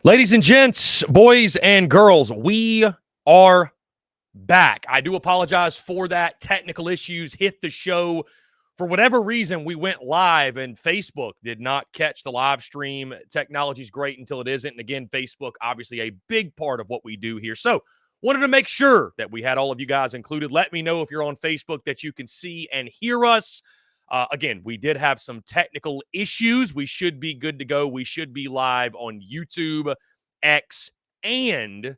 Ladies and gents, boys and girls, we are back. I do apologize for that. Technical issues hit the show. For whatever reason, we went live and Facebook did not catch the live stream. Technology's great until it isn't. And again, Facebook, obviously a big part of what we do here. So wanted to make sure that we had all of you guys included. Let me know if you're on Facebook that you can see and hear us. Again, we did have some technical issues. We should be good to go. We should be live on YouTube, X, and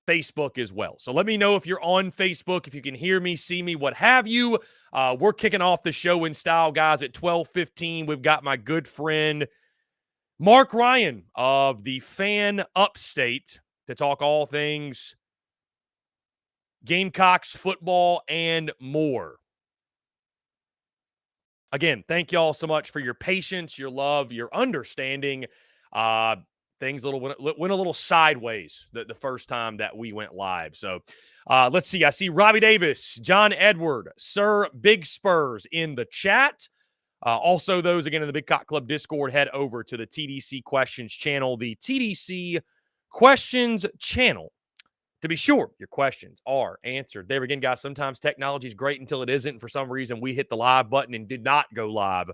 Facebook as well. So let me know if you're on Facebook, if you can hear me, see me, what have you. We're kicking off the show in style, guys, at 12:15. We've got my good friend Marc Ryan of the Fan Upstate to talk all things Gamecocks, football, and more. Again, thank y'all so much for your patience, your love, your understanding. Things went a little sideways the first time that we went live. So let's see. I see Robbie Davis, John Edward, Sir Big Spurs in the chat. Also, those again in the Big Cock Club Discord, head over to the TDC Questions channel. The TDC Questions channel. To be sure, your questions are answered. There again, guys, sometimes technology is great until it isn't. For some reason, we hit the live button and did not go live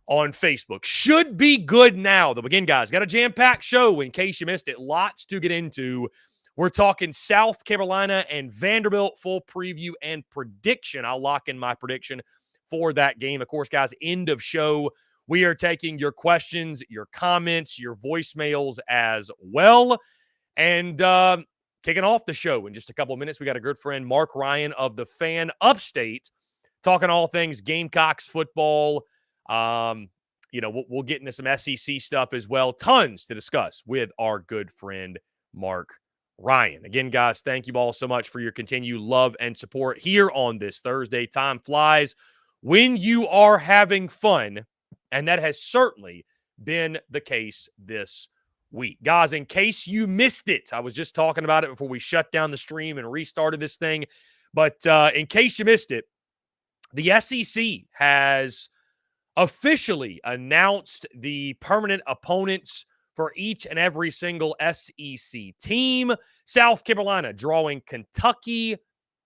on Facebook. Should be good now, though. Again, guys, got a jam-packed show in case you missed it. Lots to get into. We're talking South Carolina and Vanderbilt, full preview and prediction. I'll lock in my prediction for that game. Of course, guys, end of show. We are taking your questions, your comments, your voicemails as well. And kicking off the show in just a couple of minutes, we got a good friend, Marc Ryan of the Fan Upstate, talking all things Gamecocks football. We'll get into some SEC stuff as well. Tons to discuss with our good friend, Marc Ryan. Again, guys, thank you all so much for your continued love and support here on this Thursday. Time flies when you are having fun, and that has certainly been the case this week. Guys, in case you missed it, I was just talking about it before we shut down the stream and restarted this thing, but in case you missed it, the SEC has officially announced the permanent opponents for each and every single SEC team. South Carolina drawing Kentucky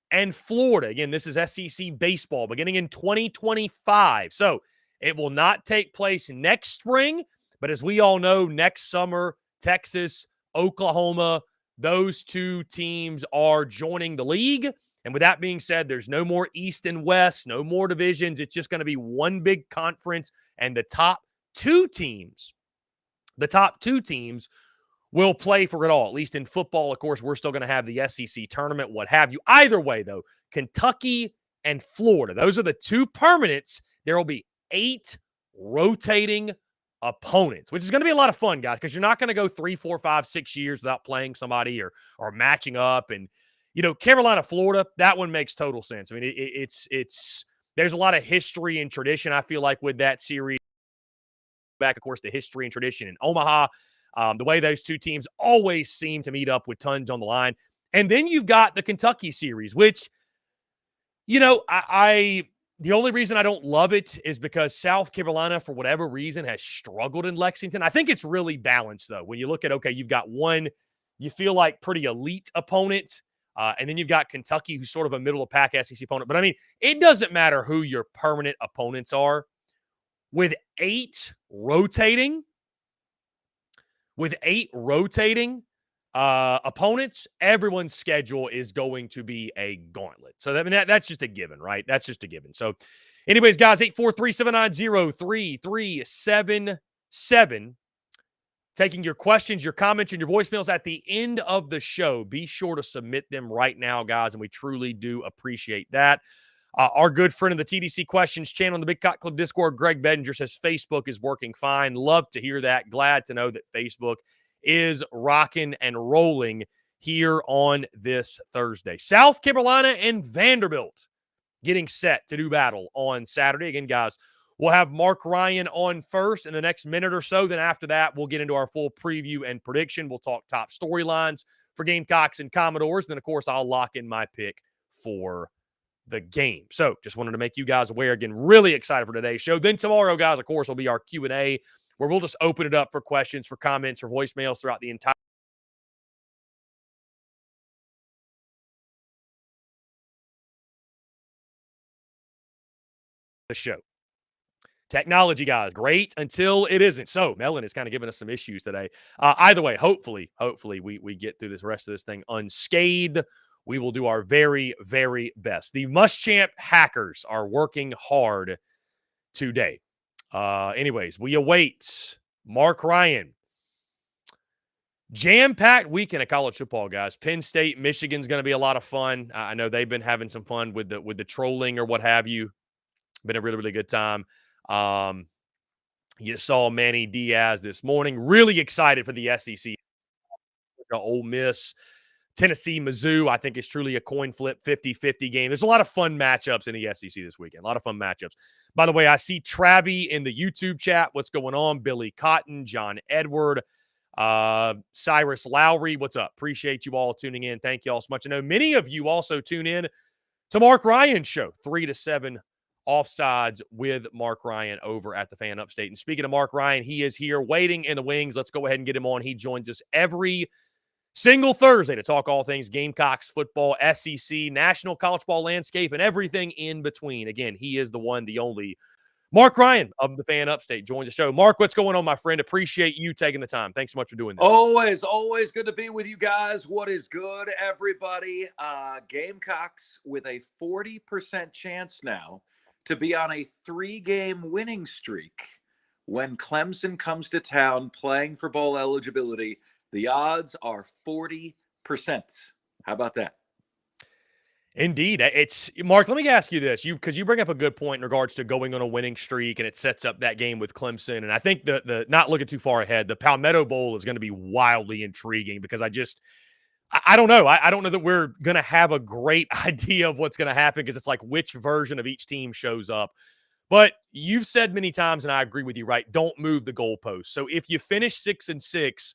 and Florida. Again, this is SEC baseball beginning in 2025. So it will not take place next spring, but as we all know, next summer, Texas, Oklahoma, those two teams are joining the league. And with that being said, there's no more East and West, no more divisions. It's just going to be one big conference, and the top two teams will play for it all, at least in football. Of course, we're still going to have the SEC tournament, what have you. Either way, though, Kentucky and Florida, those are the two permanents. There will be 8 rotating opponents, which is going to be a lot of fun, guys, because you're not going to go 3, 4, 5, 6 years without playing somebody or matching up. And Carolina, Florida, that one makes total sense. I mean, it's there's a lot of history and tradition, I feel like, with that series. Back, of course, the history and tradition in Omaha, the way those two teams always seem to meet up with tons on the line. And then you've got the Kentucky series, which, the only reason I don't love it is because South Carolina, for whatever reason, has struggled in Lexington. I think it's really balanced, though. When you look at, okay, you've got one, you feel like pretty elite opponent, and then you've got Kentucky, who's sort of a middle-of-pack SEC opponent. But, I mean, it doesn't matter who your permanent opponents are. With 8 rotating opponents, everyone's schedule is going to be a gauntlet. So that's just a given, right? That's just a given. So anyways, guys, 843-790-3377. Taking your questions, your comments, and your voicemails at the end of the show. Be sure to submit them right now, guys, and we truly do appreciate that. Our good friend of the TDC Questions channel on the Big Cock Club Discord, Greg Bedinger, says Facebook is working fine. Love to hear that. Glad to know that Facebook is rocking and rolling here on this Thursday. South Carolina and Vanderbilt getting set to do battle on Saturday. Again, guys, we'll have Marc Ryan on first in the next minute or so. Then after that, we'll get into our full preview and prediction. We'll talk top storylines for Gamecocks and Commodores. And then, of course, I'll lock in my pick for the game. So just wanted to make you guys aware. Again, really excited for today's show. Then tomorrow, guys, of course, will be our Q&A where we'll just open it up for questions, for comments, for voicemails throughout the entire show. Technology, guys, great until it isn't. So Melon is kind of giving us some issues today. Either way, hopefully we get through this rest of this thing unscathed. We will do our very, very best. The Muschamp hackers are working hard today. Anyways, we await Marc Ryan. Jam-packed weekend of college football, guys. Penn State, Michigan's going to be a lot of fun. I know they've been having some fun with the trolling or what have you. Been a really, really good time. You saw Manny Diaz this morning. Really excited for the SEC. Ole Miss, Tennessee, Mizzou. I think it's truly a coin flip 50-50 game. There's a lot of fun matchups in the SEC this weekend. A lot of fun matchups. By the way, I see Travi in the YouTube chat. What's going on? Billy Cotton, John Edward, Cyrus Lowry. What's up? Appreciate you all tuning in. Thank you all so much. I know many of you also tune in to Marc Ryan's show, 3 to 7 Offsides with Marc Ryan over at the Fan Upstate. And speaking of Marc Ryan, he is here waiting in the wings. Let's go ahead and get him on. He joins us every single Thursday to talk all things Gamecocks, football, SEC, national college ball landscape, and everything in between. Again, he is the one, the only Marc Ryan of the Fan Upstate joins the show. Marc, what's going on, my friend? Appreciate you taking the time. Thanks so much for doing this. Always good to be with you guys. What is good, everybody? Gamecocks with a 40% chance now to be on a 3-game winning streak when Clemson comes to town playing for bowl eligibility. The odds are 40%. How about that? Indeed. It's Marc, let me ask you this. Because you bring up a good point in regards to going on a winning streak, and it sets up that game with Clemson. And I think the not looking too far ahead, the Palmetto Bowl is going to be wildly intriguing because I don't know. I don't know that we're going to have a great idea of what's going to happen because it's like which version of each team shows up. But you've said many times, and I agree with you, right? Don't move the goalpost. So if you finish 6-6,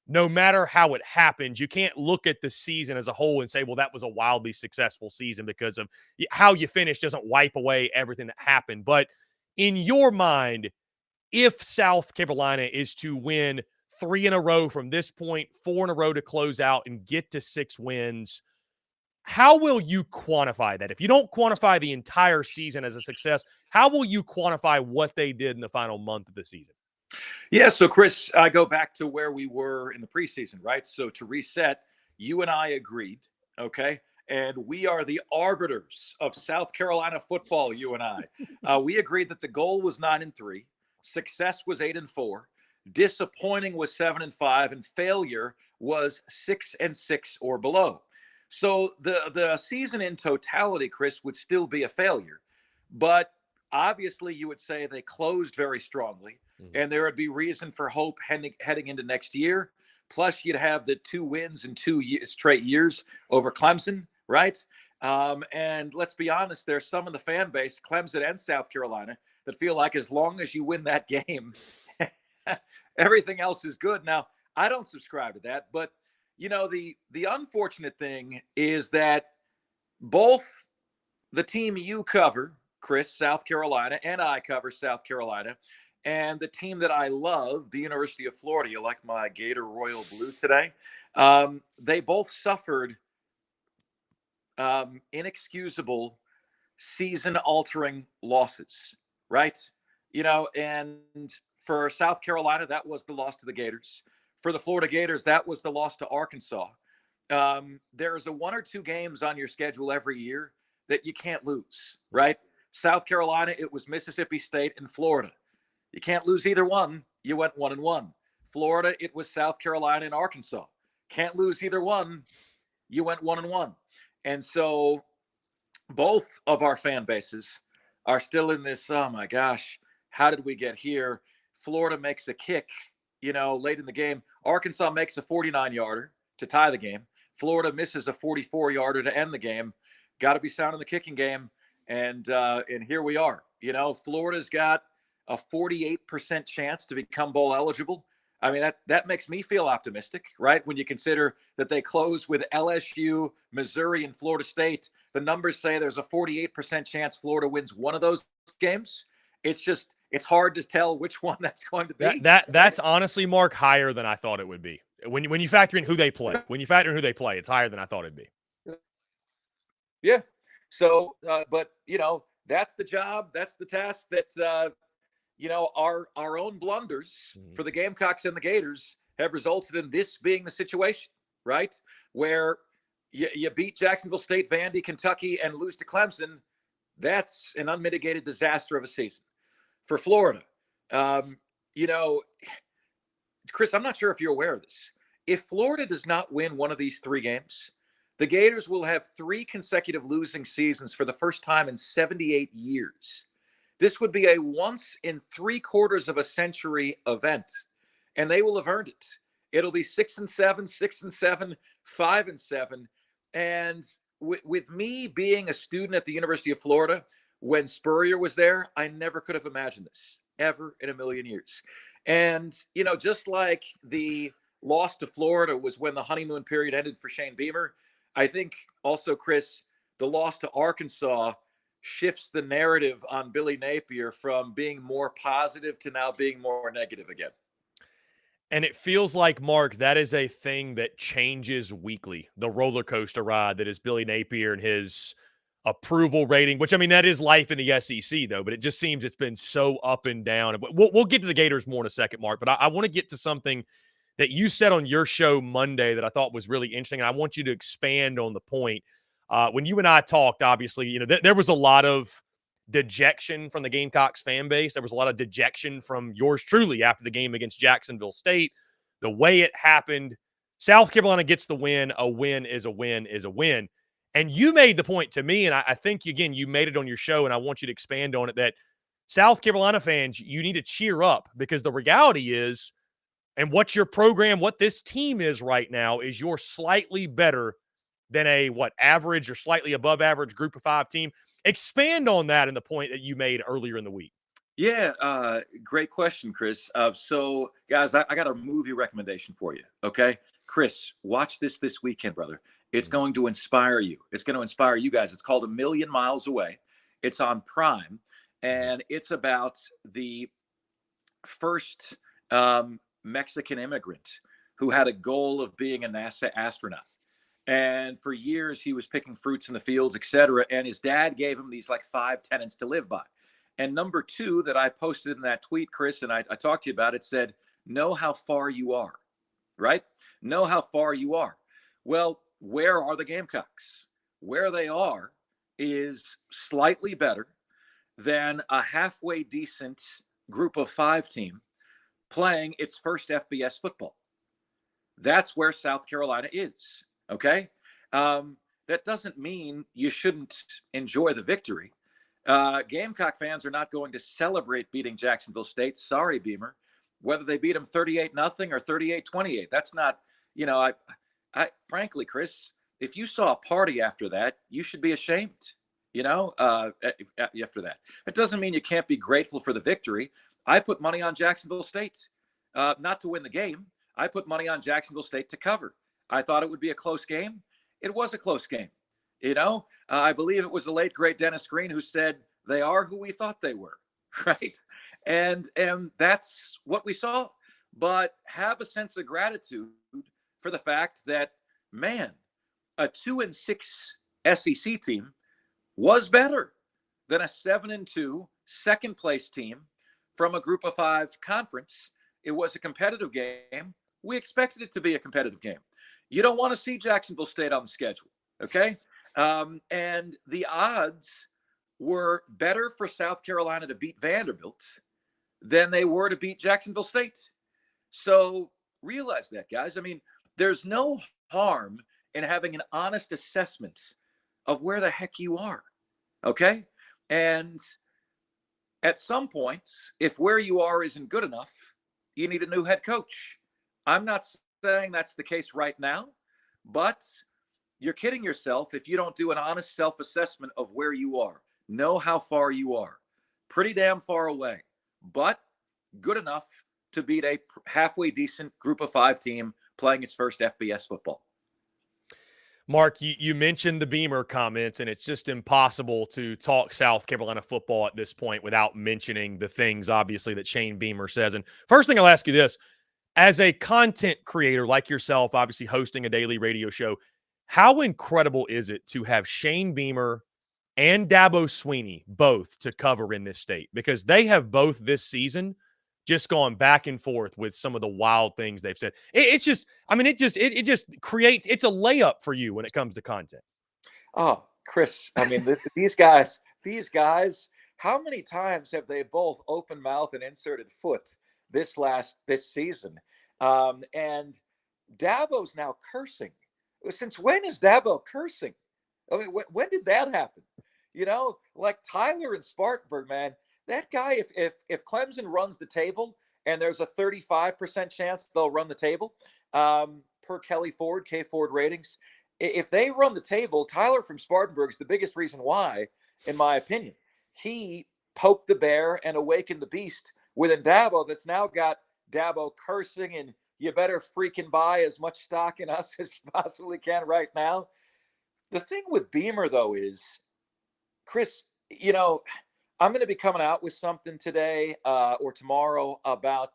no matter how it happens, you can't look at the season as a whole and say, well, that was a wildly successful season because of how you finish doesn't wipe away everything that happened. But in your mind, if South Carolina is to win 3 in a row from this point, 4 in a row to close out and get to 6 wins, how will you quantify that? If you don't quantify the entire season as a success, how will you quantify what they did in the final month of the season? Yeah, so Chris, I go back to where we were in the preseason, right? So to reset, you and I agreed, okay? And we are the arbiters of South Carolina football, you and I. We agreed that the goal was 9-3, success was 8-4, disappointing was 7-5, and failure was 6-6 or below. So the season in totality, Chris, would still be a failure. But obviously you would say they closed very strongly. And there would be reason for hope heading into next year. Plus, you'd have the 2 wins in 2 straight years over Clemson, right? And let's be honest, there's some in the fan base, Clemson and South Carolina, that feel like as long as you win that game, everything else is good. Now, I don't subscribe to that, but you know, the unfortunate thing is that both the team you cover, Chris, South Carolina, and I cover South Carolina, and the team that I love, the University of Florida, you like my Gator Royal Blue today, they both suffered inexcusable season-altering losses, right? You know, and for South Carolina, that was the loss to the Gators. For the Florida Gators, that was the loss to Arkansas. There's a 1 or 2 games on your schedule every year that you can't lose, right? South Carolina, it was Mississippi State and Florida. You can't lose either one. You went 1-1. Florida, it was South Carolina and Arkansas. Can't lose either one. You went 1-1. And so both of our fan bases are still in this, oh my gosh, how did we get here? Florida makes a kick, you know, late in the game. Arkansas makes a 49-yarder to tie the game. Florida misses a 44-yarder to end the game. Got to be sound in the kicking game. And here we are. You know, Florida's got a 48% chance to become bowl eligible. I mean, that makes me feel optimistic, right? When you consider that they close with LSU, Missouri, and Florida State, the numbers say there's a 48% chance Florida wins one of those games. It's just, it's hard to tell which one that's going to be. That's honestly, Mark, higher than I thought it would be. When you factor in who they play, it's higher than I thought it'd be. Yeah. So, but that's the job. That's the task that our own blunders for the Gamecocks and the Gators have resulted in this being the situation, right? Where you beat Jacksonville State, Vandy, Kentucky, and lose to Clemson. That's an unmitigated disaster of a season. For Florida, Chris, I'm not sure if you're aware of this. If Florida does not win one of these 3 games, the Gators will have 3 consecutive losing seasons for the first time in 78 years. This would be a once in 3/4 of a century event, and they will have earned it. It'll be 6-7, 6-7, 5-7. And with me being a student at the University of Florida, when Spurrier was there, I never could have imagined this ever in a million years. And, just like the loss to Florida was when the honeymoon period ended for Shane Beamer, I think also, Chris, the loss to Arkansas shifts the narrative on Billy Napier from being more positive to now being more negative again. And it feels like, Mark, that is a thing that changes weekly. The roller coaster ride that is Billy Napier and his approval rating, which, I mean, that is life in the SEC, though, but it just seems it's been so up and down. We'll get to the Gators more in a second, Mark, but I want to get to something that you said on your show Monday that I thought was really interesting, and I want you to expand on the point. When you and I talked, obviously, there was a lot of dejection from the Gamecocks fan base. There was a lot of dejection from yours truly after the game against Jacksonville State. The way it happened, South Carolina gets the win. A win is a win is a win. And you made the point to me, and I think, again, you made it on your show, and I want you to expand on it, that South Carolina fans, you need to cheer up, because the reality is, and what your program, what this team is right now, is you're slightly better than a, average or slightly above average group of 5 team. Expand on that and the point that you made earlier in the week. Yeah, great question, Chris. So, guys, I got a movie recommendation for you, okay? Chris, watch this weekend, brother. It's going to inspire you. It's going to inspire you guys. It's called A Million Miles Away. It's on Prime, and it's about the first Mexican immigrant who had a goal of being a NASA astronaut. And for years, he was picking fruits in the fields, etc. And his dad gave him these 5 tenets to live by. And number 2 that I posted in that tweet, Chris, and I talked to you about, it said, know how far you are, right? Know how far you are. Well, where are the Gamecocks? Where they are is slightly better than a halfway decent group of 5 team playing its first FBS football. That's where South Carolina is, okay? That doesn't mean you shouldn't enjoy the victory. Gamecock fans are not going to celebrate beating Jacksonville State. Sorry, Beamer. Whether they beat them 38-0 or 38-28, that's not, I frankly, Chris, if you saw a party after that, you should be ashamed, after that. It doesn't mean you can't be grateful for the victory. I put money on Jacksonville State, not to win the game. I put money on Jacksonville State to cover. I thought it would be a close game. It was a close game. I believe it was the late, great Dennis Green who said, they are who we thought they were, right? And that's what we saw. But have a sense of gratitude for the fact that, man, a 2-6 SEC team was better than a 7-2 second place team from a group of 5 conference. It was a competitive game. We expected it to be a competitive game. You don't want to see Jacksonville State on the schedule, okay? And the odds were better for South Carolina to beat Vanderbilt than they were to beat Jacksonville State. So realize that, guys. I mean, there's no harm in having an honest assessment of where the heck you are, okay? And at some points, if where you are isn't good enough, you need a new head coach. I'm not saying that's the case right now, but you're kidding yourself if you don't do an honest self-assessment of where you are. Know how far you are. Pretty damn far away, but good enough to beat a halfway decent group of 5 team playing its first FBS football. Mark, you mentioned the Beamer comments, and it's just impossible to talk South Carolina football at this point without mentioning the things, obviously, that Shane Beamer says. And first thing I'll ask you this, as a content creator like yourself, obviously hosting a daily radio show, how incredible is it to have Shane Beamer and Dabo Sweeney both to cover in this state? Because they have both this season just gone back and forth with some of the wild things they've said. It's just, I mean, it just creates, it's a layup for you when it comes to content. Oh, Chris, I mean, these guys, how many times have they both open mouth and inserted foot this season? And Dabo's now cursing. Since when is Dabo cursing? I mean, when did that happen? You know, like Tyler and Spartanburg, man, that guy, if Clemson runs the table and there's a 35% chance they'll run the table, per Kelly Ford, K Ford ratings, if they run the table, Tyler from Spartanburg is the biggest reason why, in my opinion. He poked the bear and awakened the beast within Dabo that's now got Dabo cursing and you better freaking buy as much stock in us as you possibly can right now. The thing with Beamer, though, is, Chris, you know, I'm going to be coming out with something today or tomorrow about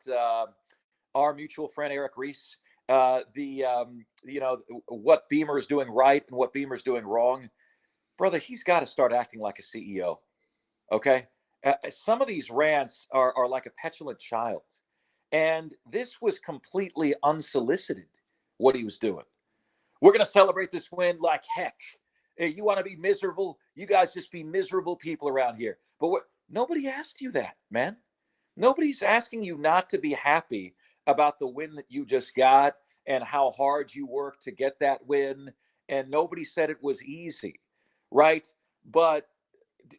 our mutual friend Eric Reese. You know, what Beamer is doing right and what Beamer is doing wrong. Brother, he's got to start acting like a CEO. Okay, some of these rants are like a petulant child, and this was completely unsolicited. What he was doing. We're going to celebrate this win like heck. You want to be miserable? You guys just be miserable people around here. But nobody asked you that, man. Nobody's asking you not to be happy about the win that you just got and how hard you worked to get that win. And nobody said it was easy, right? But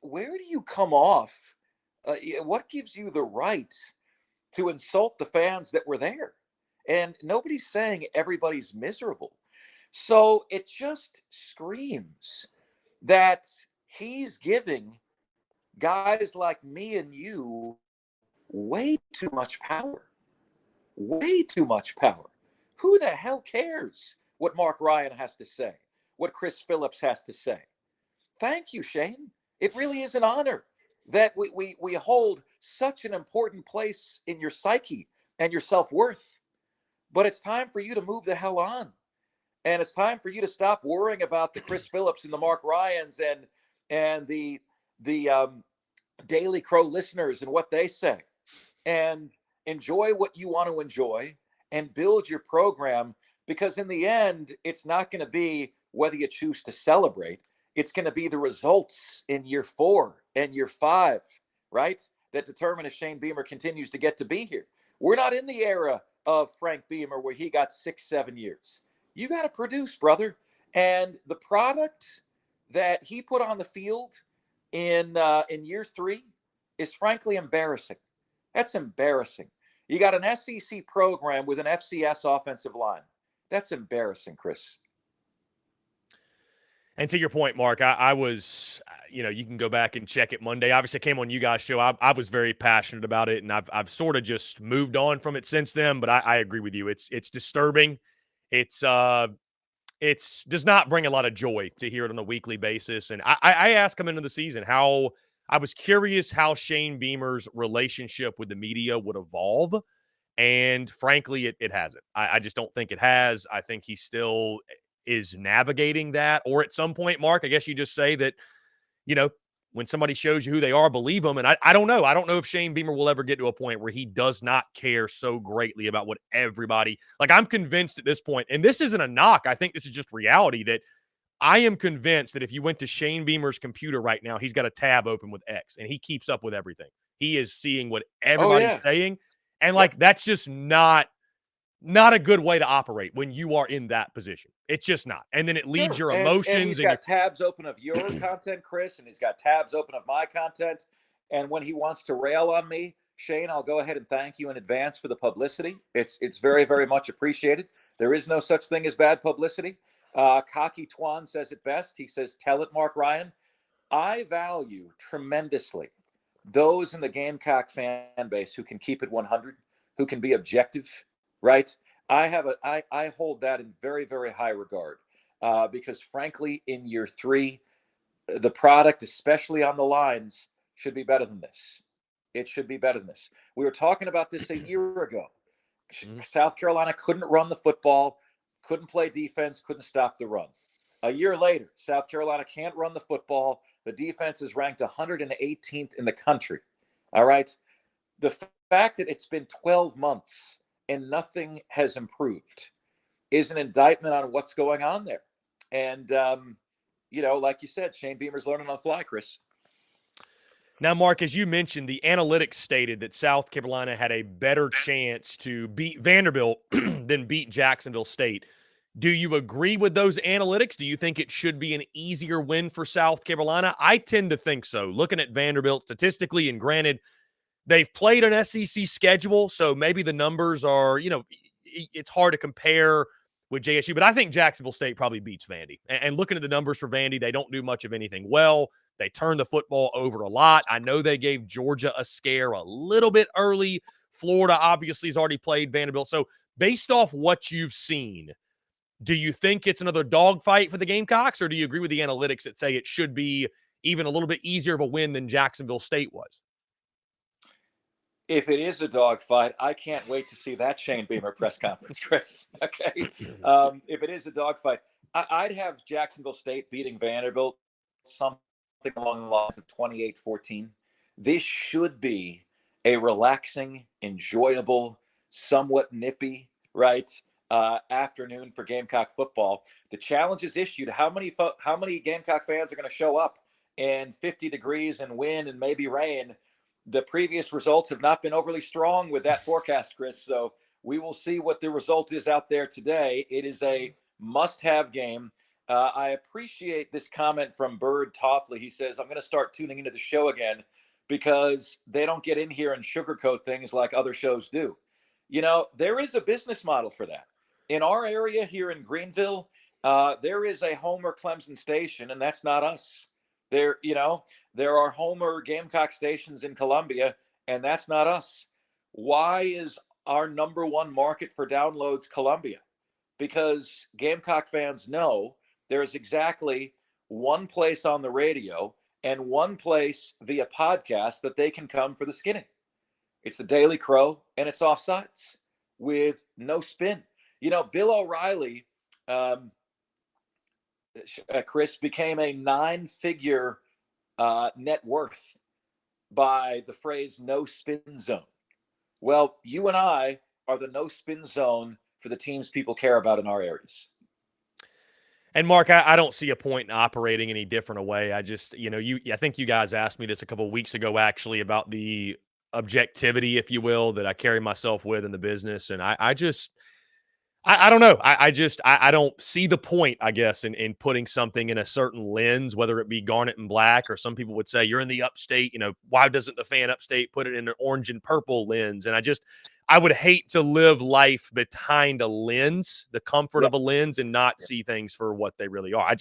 where do you come off? What gives you the right to insult the fans that were there? And nobody's saying everybody's miserable. So it just screams that he's giving guys like me and you way too much power. Way too much power. Who the hell cares what Marc Ryan has to say? What Chris Phillips has to say? Thank you, Shane. It really is an honor that we hold such an important place in your psyche and your self-worth. But it's time for you to move the hell on. And it's time for you to stop worrying about the Chris Phillips and the Marc Ryans and the Daily Crow listeners and what they say, and enjoy what you want to enjoy and build your program. Because in the end, it's not going to be whether you choose to celebrate. It's going to be the results in year 4 and year 5, right? That determine if Shane Beamer continues to get to be here. We're not in the era of Frank Beamer where he got 6-7 years. You got to produce, brother. And the product that he put on the field in year 3 is frankly embarrassing. That's embarrassing. You got an SEC program with an FCS offensive line. That's embarrassing, Chris. And to your point, Mark, I was, you know, you can go back and check it Monday. Obviously, I came on you guys' show. I was very passionate about it, and I've sort of just moved on from it since then. But I agree with you. It's disturbing. It's does not bring a lot of joy to hear it on a weekly basis. And I asked him into the season how I was curious how Shane Beamer's relationship with the media would evolve. And frankly, it hasn't. I just don't think it has. I think he still is navigating that. Or at some point, Mark, I guess you just say that, you know, when somebody shows you who they are, believe them. And I don't know. I don't know if Shane Beamer will ever get to a point where he does not care so greatly about what everybody, like, I'm convinced at this point, and this isn't a knock. I think this is just reality, that I am convinced that if you went to Shane Beamer's computer right now, he's got a tab open with X and he keeps up with everything. He is seeing what everybody's saying. And like, that's just not a good way to operate when you are in that position. It's just not. And then it leads your emotions. And he's got tabs open of your content, Chris, and he's got tabs open of my content. And when he wants to rail on me, Shane, I'll go ahead and thank you in advance for the publicity. It's very, very much appreciated. There is no such thing as bad publicity. Cocky Twan says it best. He says, tell it, Marc Ryan. I value tremendously those in the Gamecock fan base who can keep it 100, who can be objective, right? I hold that in very, very high regard. because frankly, in year 3, the product, especially on the lines, should be better than this. It should be better than this. We were talking about this a year ago. South Carolina couldn't run the football, couldn't play defense, couldn't stop the run. A year later, South Carolina can't run the football. The defense is ranked 118th in the country. All right. The fact that it's been 12 months and nothing has improved is an indictment on what's going on there. And, like you said, Shane Beamer's learning on the fly, Chris. Now, Mark, as you mentioned, the analytics stated that South Carolina had a better chance to beat Vanderbilt than beat Jacksonville State. Do you agree with those analytics? Do you think it should be an easier win for South Carolina? I tend to think so. Looking at Vanderbilt statistically, and granted, they've played an SEC schedule, so maybe the numbers are, it's hard to compare with JSU, but I think Jacksonville State probably beats Vandy. And looking at the numbers for Vandy, they don't do much of anything well. They turn the football over a lot. I know they gave Georgia a scare a little bit early. Florida obviously has already played Vanderbilt. So based off what you've seen, do you think it's another dogfight for the Gamecocks, or do you agree with the analytics that say it should be even a little bit easier of a win than Jacksonville State was? If it is a dogfight, I can't wait to see that Shane Beamer press conference, Chris. Okay. If it is a dogfight, I'd have Jacksonville State beating Vanderbilt something along the lines of 28-14. This should be a relaxing, enjoyable, somewhat nippy, right, afternoon for Gamecock football. The challenge is issued. How many Gamecock fans are going to show up in 50 degrees and wind and maybe rain? The previous results have not been overly strong with that forecast, Chris. So we will see what the result is out there today. It is a must-have game. I appreciate this comment from Bird Toffley. He says, I'm going to start tuning into the show again because they don't get in here and sugarcoat things like other shows do. There is a business model for that. In our area here in Greenville, there is a Homer Clemson station, and that's not us. There are Homer Gamecock stations in Columbia, and that's not us. Why is our number one market for downloads Columbia? Because Gamecock fans know there's exactly one place on the radio and one place via podcast that they can come for the skinning. It's the Daily Crow, and it's Offsides with no spin. Bill O'Reilly, Chris, became a 9-figure net worth by the phrase no spin zone. Well, you and I are the no spin zone for the teams people care about in our areas. And Mark, I don't see a point in operating any different a way. I just, I think you guys asked me this a couple of weeks ago, actually, about the objectivity, if you will, that I carry myself with in the business. And I don't know. I don't see the point, I guess, in putting something in a certain lens, whether it be garnet and black, or some people would say you're in the upstate. Why doesn't the fan upstate put it in an orange and purple lens? And I would hate to live life behind a lens, the comfort of a lens, and not see things for what they really are.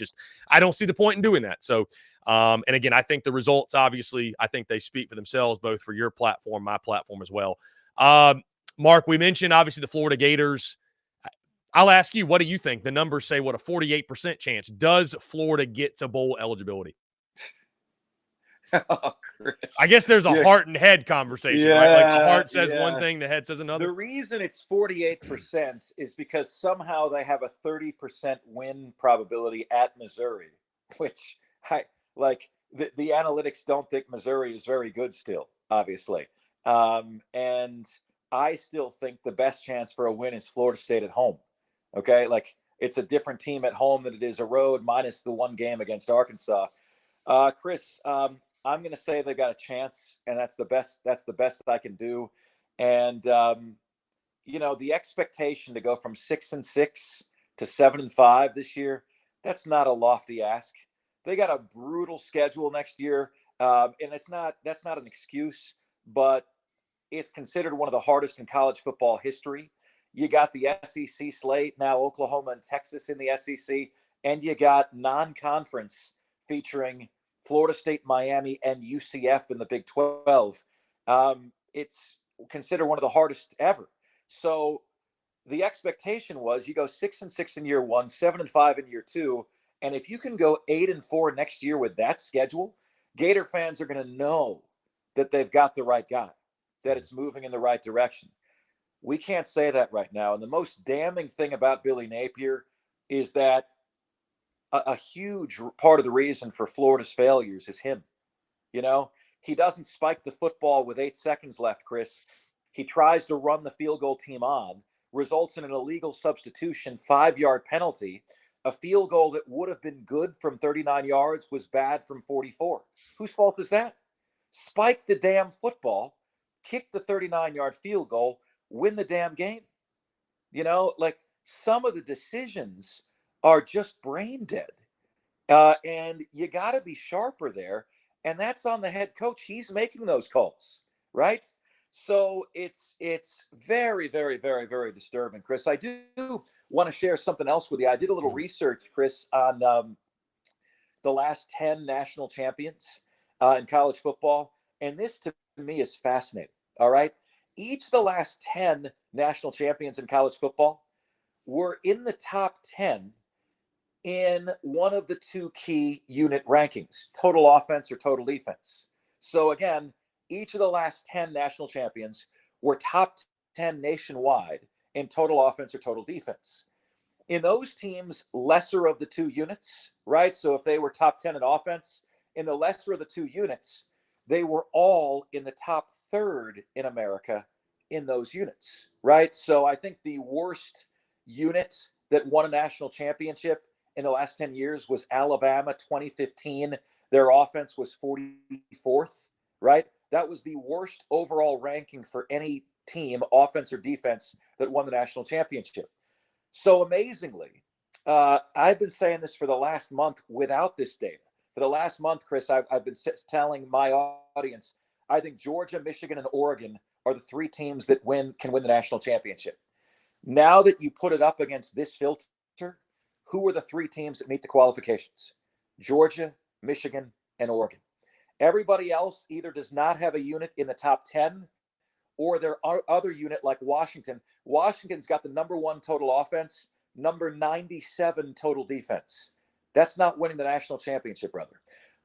I don't see the point in doing that. So, and again, I think the results, obviously, I think they speak for themselves, both for your platform, my platform as well. Mark, we mentioned, obviously, the Florida Gators. I'll ask you, what do you think? The numbers say, what, a 48% chance. Does Florida get to bowl eligibility? Oh, Chris. I guess there's a heart and head conversation, right? Like the heart says one thing, the head says another. The reason it's 48% is because somehow they have a 30% win probability at Missouri, which the analytics don't think Missouri is very good still, obviously. And I still think the best chance for a win is Florida State at home. Okay. It's a different team at home than it is a road, minus the one game against Arkansas. Chris, I'm going to say they got a chance, and that's the best I can do. And, the expectation to go from 6-6 to 7-5 this year, that's not a lofty ask. They got a brutal schedule next year. And that's not an excuse, but it's considered one of the hardest in college football history. You got the SEC slate, now Oklahoma and Texas in the SEC, and you got non-conference featuring Florida State, Miami, and UCF in the Big 12. It's considered one of the hardest ever. So the expectation was you go 6-6 in year one, 7-5 in year two, and if you can go 8-4 next year with that schedule, Gator fans are going to know that they've got the right guy, that it's moving in the right direction. We can't say that right now. And the most damning thing about Billy Napier is that a huge part of the reason for Florida's failures is him. You know, he doesn't spike the football with 8 seconds left, Chris. He tries to run the field goal team on, results in an illegal substitution, 5-yard penalty. A field goal that would have been good from 39 yards was bad from 44. Whose fault is that? Spike the damn football, kick the 39-yard field goal, win the damn game. You know, like some of the decisions are just brain dead. And you got to be sharper there. And that's on the head coach. He's making those calls, right? So it's very, very, very, very disturbing, Chris. I do want to share something else with you. I did a little research, Chris, on the last 10 national champions in college football. And this to me is fascinating. All right. Each of the last 10 national champions in college football were in the top 10 in one of the two key unit rankings, total offense or total defense. So again, each of the last 10 national champions were top 10 nationwide in total offense or total defense. In those teams, lesser of the two units, right? So if they were top 10 in offense, in the lesser of the two units, they were all in the top third in America in those units, right? So I think the worst unit that won a national championship in the last 10 years was Alabama, 2015. Their offense was 44th, right? That was the worst overall ranking for any team, offense or defense, that won the national championship. So amazingly, I've been saying this for the last month without this data. For the last month, Chris, I've been telling my audience, I think Georgia, Michigan, and Oregon are the three teams that can win the national championship. Now that you put it up against this filter, who are the three teams that meet the qualifications? Georgia, Michigan, and Oregon. Everybody else either does not have a unit in the top 10, or their other unit like Washington. Washington's got the number 1 total offense, number 97 total defense. That's not winning the national championship, brother.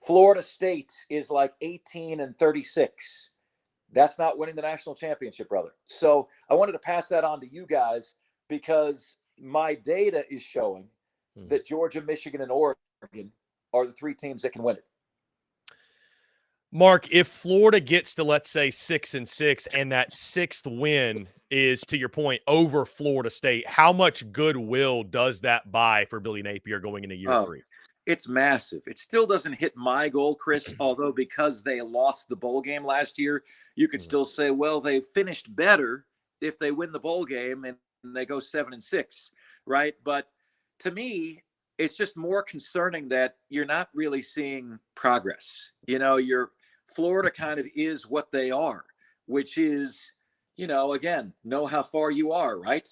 Florida State is like 18-36. That's not winning the national championship, brother. So I wanted to pass that on to you guys because my data is showing that Georgia, Michigan, and Oregon are the three teams that can win it. Mark, if Florida gets to, let's say, 6-6, and that 6th win is, to your point, over Florida State, how much goodwill does that buy for Billy Napier going into year 3? It's massive. It still doesn't hit my goal, Chris, although because they lost the bowl game last year, you could still say, well, they finished better if they win the bowl game and they go 7-6, right? But to me, it's just more concerning that you're not really seeing progress. You know, Florida kind of is what they are, which is, you know, again, know how far you are, right?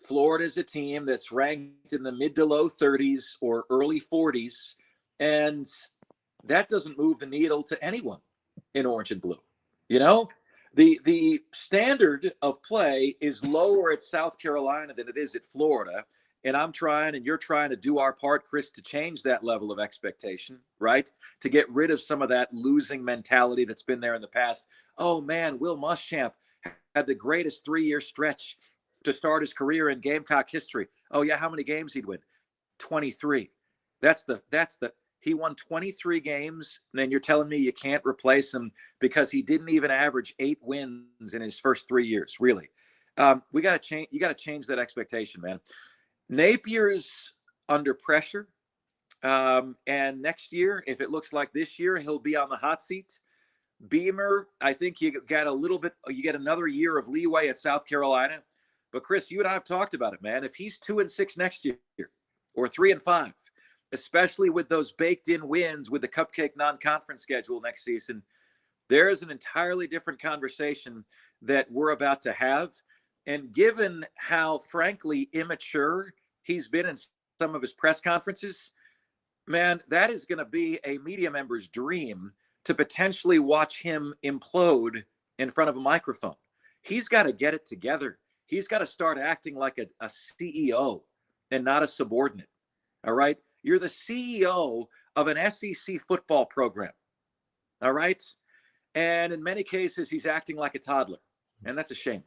Florida is a team that's ranked in the mid to low 30s or early 40s, and that doesn't move the needle to anyone in orange and blue. You know, the standard of play is lower at South Carolina than it is at Florida. And I'm trying, and you're trying to do our part, Chris, to change that level of expectation, right? To get rid of some of that losing mentality that's been there in the past. Oh, man, Will Muschamp had the greatest 3-year stretch to start his career in Gamecock history. Oh, yeah, how many games he'd win? 23. He won 23 games, and then you're telling me you can't replace him because he didn't even average 8 wins in his first 3 years, really. We got to change. You got to change that expectation, man. Napier's under pressure. And next year, if it looks like this year, he'll be on the hot seat. Beamer, I think you get another year of leeway at South Carolina. But Chris, you and I have talked about it, man. If he's 2-6 next year or 3-5, especially with those baked in wins with the cupcake non-conference schedule next season, there is an entirely different conversation that we're about to have. And given how, frankly, immature he's been in some of his press conferences, man, that is going to be a media member's dream to potentially watch him implode in front of a microphone. He's got to get it together. he's got to start acting like a CEO and not a subordinate. All right. You're the CEO of an SEC football program. All right. And in many cases, he's acting like a toddler. And that's a shame.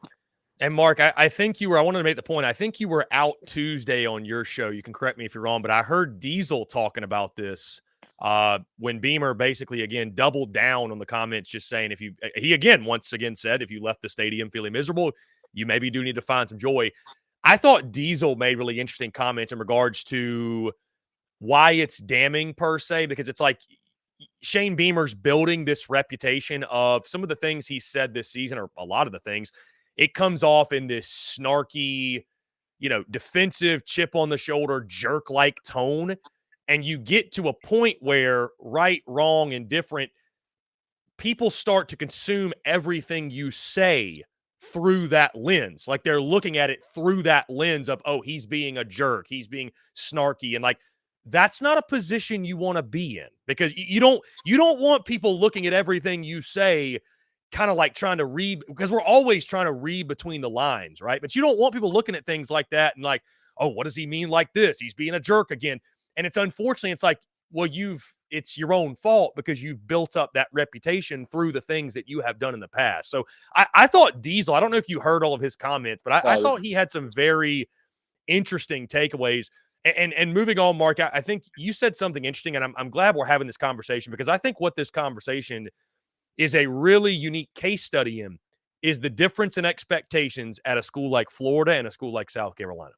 And Mark, I think I wanted to make the point. I think you were out Tuesday on your show. You can correct me if you're wrong, but I heard Diesel talking about this when Beamer basically, again, doubled down on the comments, just saying once again said, if you left the stadium feeling miserable, you maybe do need to find some joy. I thought Diesel made really interesting comments in regards to why it's damning per se, because it's like Shane Beamer's building this reputation of some of the things he said this season, or a lot of the things, it comes off in this snarky, defensive, chip on the shoulder, jerk-like tone. And you get to a point where right, wrong, and different, people start to consume everything you say through that lens. Like they're looking at it through that lens of, oh, he's being a jerk, he's being snarky. And like, that's not a position you want to be in, because you don't want people looking at everything you say kind of like trying to read, because we're always trying to read between the lines, right? But you don't want people looking at things like that and like, oh, what does he mean like this? He's being a jerk again. And it's unfortunately, it's like, well, it's your own fault because you've built up that reputation through the things that you have done in the past. So I thought Diesel, I don't know if you heard all of his comments, but I thought he had some very interesting takeaways. And moving on, Mark, I think you said something interesting, and I'm glad we're having this conversation, because I think what this conversation is a really unique case study in is the difference in expectations at a school like Florida and a school like South Carolina.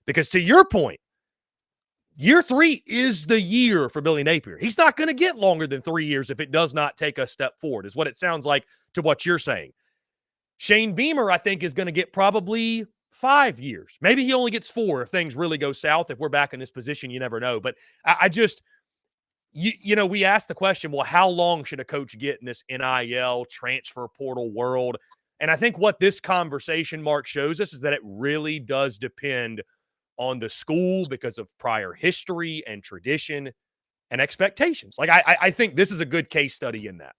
Because to your point, year 3 is the year for Billy Napier. He's not going to get longer than 3 years if it does not take a step forward, is what it sounds like to what you're saying. Shane Beamer, I think, is going to get probably 5 years. Maybe he only gets 4 if things really go south. If we're back in this position, you never know. But I just, we asked the question, well, how long should a coach get in this NIL transfer portal world? And I think what this conversation, Mark, shows us is that it really does depend on the school because of prior history and tradition and expectations. Like, I think this is a good case study in that.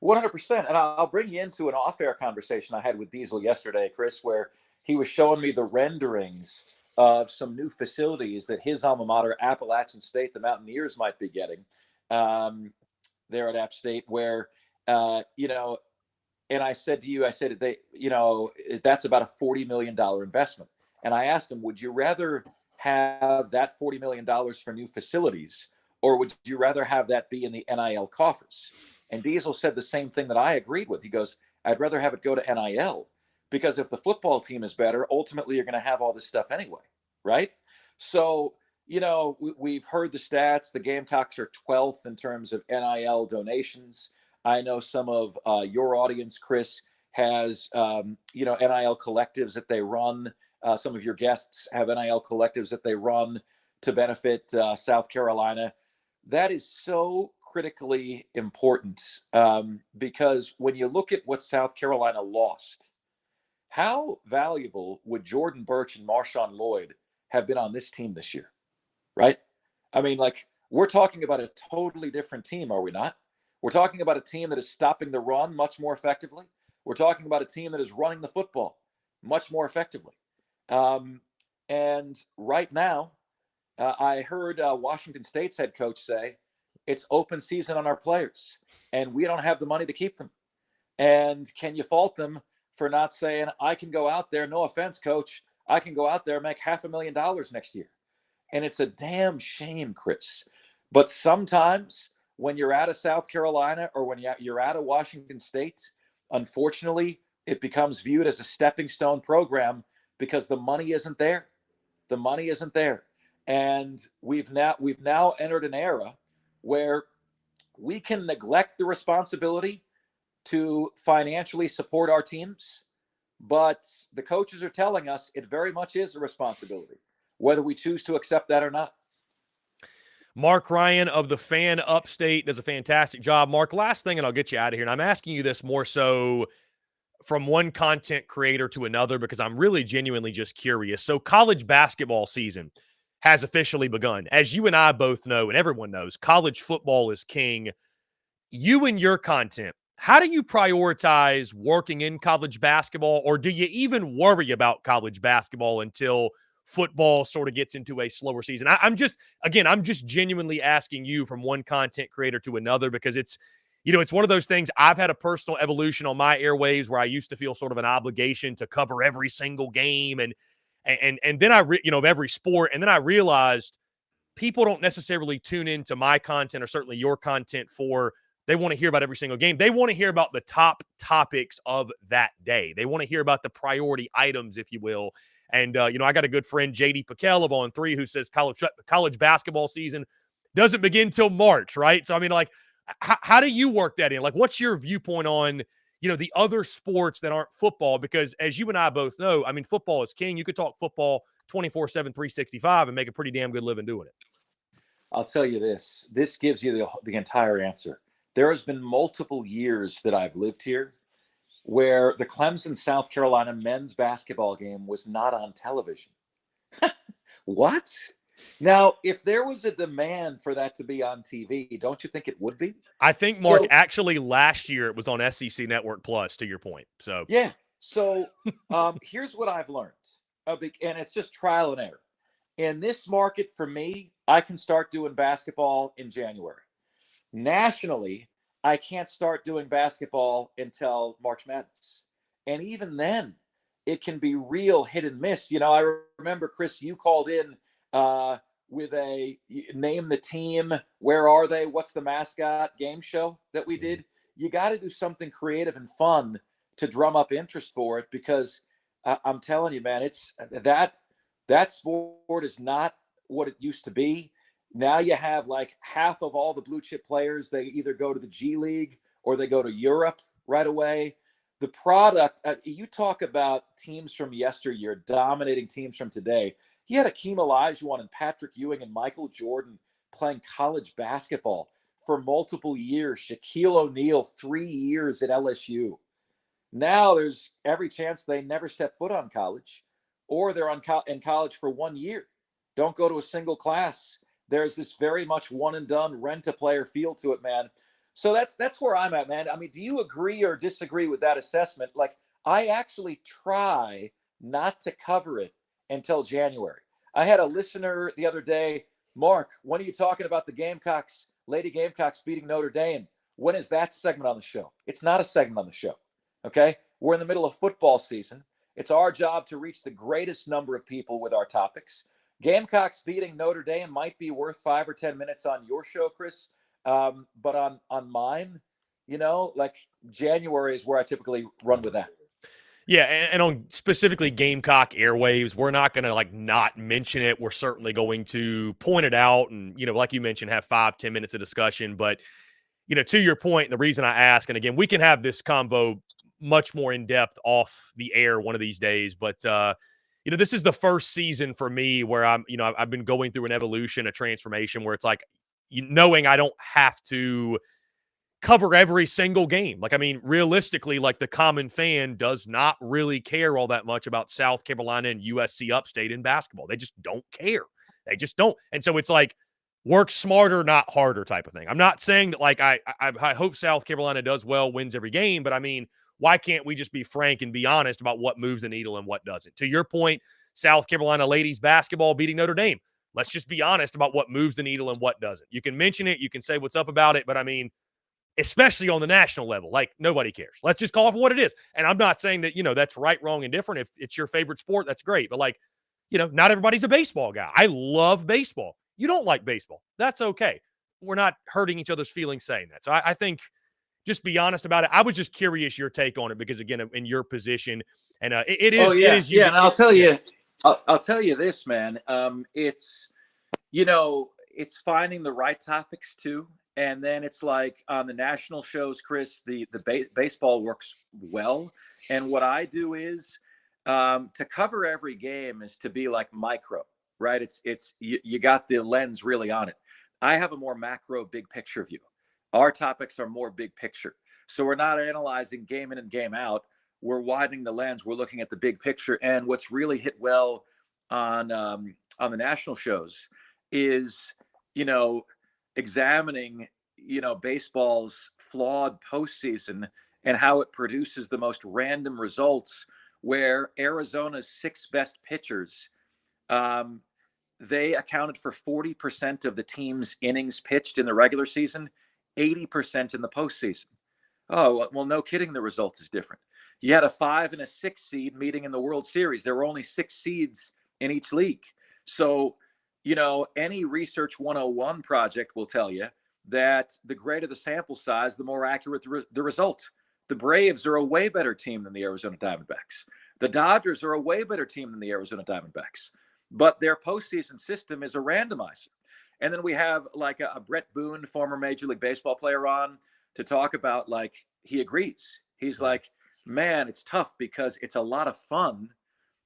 100%. And I'll bring you into an off-air conversation I had with Diesel yesterday, Chris, where he was showing me the renderings of some new facilities that his alma mater, Appalachian State, the Mountaineers, might be getting there at App State, where, and I said to you, that's about a $40 million investment. And I asked him, would you rather have that $40 million for new facilities, or would you rather have that be in the NIL coffers? And Diesel said the same thing that I agreed with. He goes, I'd rather have it go to NIL, because if the football team is better, ultimately you're going to have all this stuff anyway, right? So, we've heard the stats. The Gamecocks are 12th in terms of NIL donations. I know some of your audience, Chris, has, NIL collectives that they run. Some of your guests have NIL collectives that they run to benefit South Carolina. That is so critically important because when you look at what South Carolina lost, how valuable would Jordan Birch and Marshawn Lloyd have been on this team this year, right? I mean, like, we're talking about a totally different team, are we not? We're talking about a team that is stopping the run much more effectively. We're talking about a team that is running the football much more effectively. And right now, I heard Washington State's head coach say, it's open season on our players, and we don't have the money to keep them. And can you fault them for not saying, I can go out there, no offense, coach, I can go out there and make $500,000 next year? And it's a damn shame, Chris. But sometimes when you're out of South Carolina or when you're out of Washington State, unfortunately, it becomes viewed as a stepping stone program because the money isn't there. The money isn't there. And we've now entered an era where we can neglect the responsibility to financially support our teams, but the coaches are telling us it very much is a responsibility, whether we choose to accept that or not. Marc Ryan of the Fan Upstate does a fantastic job. Mark, last thing, and I'll get you out of here. And I'm asking you this more so from one content creator to another because I'm really genuinely just curious. So college basketball season has officially begun. As you and I both know, and everyone knows, college football is king. You and your content, how do you prioritize working in college basketball, or do you even worry about college basketball until football sort of gets into a slower season? I'm just genuinely asking you from one content creator to another, because it's one of those things. I've had a personal evolution on my airwaves where I used to feel sort of an obligation to cover every single game and then of every sport. And then I realized people don't necessarily tune into my content, or certainly your content, for they want to hear about every single game. They want to hear about the top topics of that day. They want to hear about the priority items, if you will. And I got a good friend, JD Piquel of On 3, who says college basketball season doesn't begin till March, right? So I mean, like, how do you work that in? Like, what's your viewpoint on the other sports that aren't football? Because as you and I both know, I mean, football is king. You could talk football 24/7, 365 and make a pretty damn good living doing it. I'll tell you this. This gives you the entire answer. There has been multiple years that I've lived here where the Clemson, South Carolina men's basketball game was not on television. What? Now, if there was a demand for that to be on TV, don't you think it would be? I think, Mark, actually last year it was on SEC Network Plus, to your point. So yeah. So here's what I've learned, and it's just trial and error. In this market, for me, I can start doing basketball in January. Nationally, I can't start doing basketball until March Madness. And even then, it can be real hit and miss. I remember, Chris, you called in with a name the team, where are they, what's the mascot game show that we did. You got to do something creative and fun to drum up interest for it, because I'm telling you, man, it's that sport is not what it used to be. Now you have like half of all the blue chip players, they either go to the G League or they go to Europe right away. The product, you talk about teams from yesteryear dominating teams from today. You had Akeem Olajuwon and Patrick Ewing and Michael Jordan playing college basketball for multiple years. Shaquille O'Neal, 3 years at LSU. Now there's every chance they never step foot on college, or they're in college for 1 year. Don't go to a single class. There's this very much one and done, rent a player feel to it, man. So that's where I'm at, man. I mean, do you agree or disagree with that assessment? Like, I actually try not to cover it until January. I had a listener the other day, Mark, when are you talking about the Gamecocks, Lady Gamecocks beating Notre Dame? When is that segment on the show? It's not a segment on the show. Okay. We're in the middle of football season. It's our job to reach the greatest number of people with our topics. Gamecocks beating Notre Dame might be worth 5 or 10 minutes on your show, Chris. But on mine, like January is where I typically run with that. Yeah, and on specifically Gamecock airwaves, we're not going to not mention it. We're certainly going to point it out and, like you mentioned, have 5-10 minutes of discussion. But, to your point, the reason I ask, and again, we can have this convo much more in depth off the air one of these days. But, this is the first season for me where I've been going through an evolution, a transformation where it's like, knowing I don't have to cover every single game. Like, I mean, realistically, like the common fan does not really care all that much about South Carolina and USC Upstate in basketball. They just don't care. They just don't. And so it's like, work smarter, not harder type of thing. I'm not saying that I hope South Carolina does well, wins every game, but I mean, why can't we just be frank and be honest about what moves the needle and what doesn't? To your point, South Carolina ladies basketball beating Notre Dame. Let's just be honest about what moves the needle and what doesn't. You can mention it. You can say what's up about it. But I mean, especially on the national level, like, nobody cares. Let's just call it for what it is. And I'm not saying that, that's right, wrong, and different. If it's your favorite sport, that's great. But not everybody's a baseball guy. I love baseball. You don't like baseball. That's okay. We're not hurting each other's feelings saying that. So I think just be honest about it. I was just curious your take on it because, again, in your position, and it is. Oh, yeah. It is yeah. And I'll tell you, I'll tell you this, man. It's finding the right topics too. And then it's like on the national shows, Chris, the baseball works well. And what I do is to cover every game is to be like micro, right? You got the lens really on it. I have a more macro, big picture view. Our topics are more big picture. So we're not analyzing game in and game out. We're widening the lens. We're looking at the big picture. And what's really hit well on the national shows is, examining, baseball's flawed postseason and how it produces the most random results where Arizona's six best pitchers, um, they accounted for 40% of the team's innings pitched in the regular season, 80% in the postseason. Oh, well, no kidding. The result is different. You had a 5 and a 6 seed meeting in the World Series. There were only 6 seeds in each league. So, any Research 101 project will tell you that the greater the sample size, the more accurate the result. The Braves are a way better team than the Arizona Diamondbacks. The Dodgers are a way better team than the Arizona Diamondbacks. But their postseason system is a randomizer. And then we have like a Brett Boone, former Major League Baseball player, on to talk about, like, he agrees. He's like, man, it's tough because it's a lot of fun,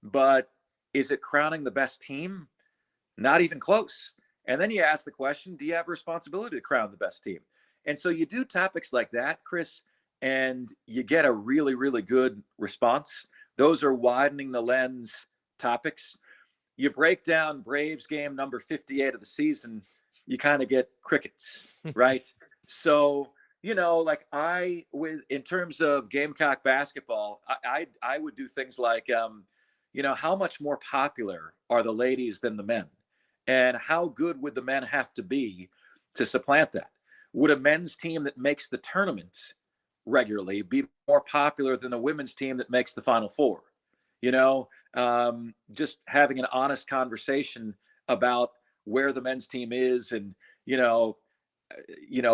but is it crowning the best team? Not even close. And then you ask the question, do you have a responsibility to crown the best team? And so you do topics like that, Chris, and you get a really, really good response. Those are widening the lens topics. You break down Braves game number 58 of the season, you kind of get crickets, right? So, like in terms of Gamecock basketball, I would do things like, how much more popular are the ladies than the men? And how good would the men have to be to supplant that? Would a men's team that makes the tournament regularly be more popular than the women's team that makes the Final Four? Just having an honest conversation about where the men's team is, and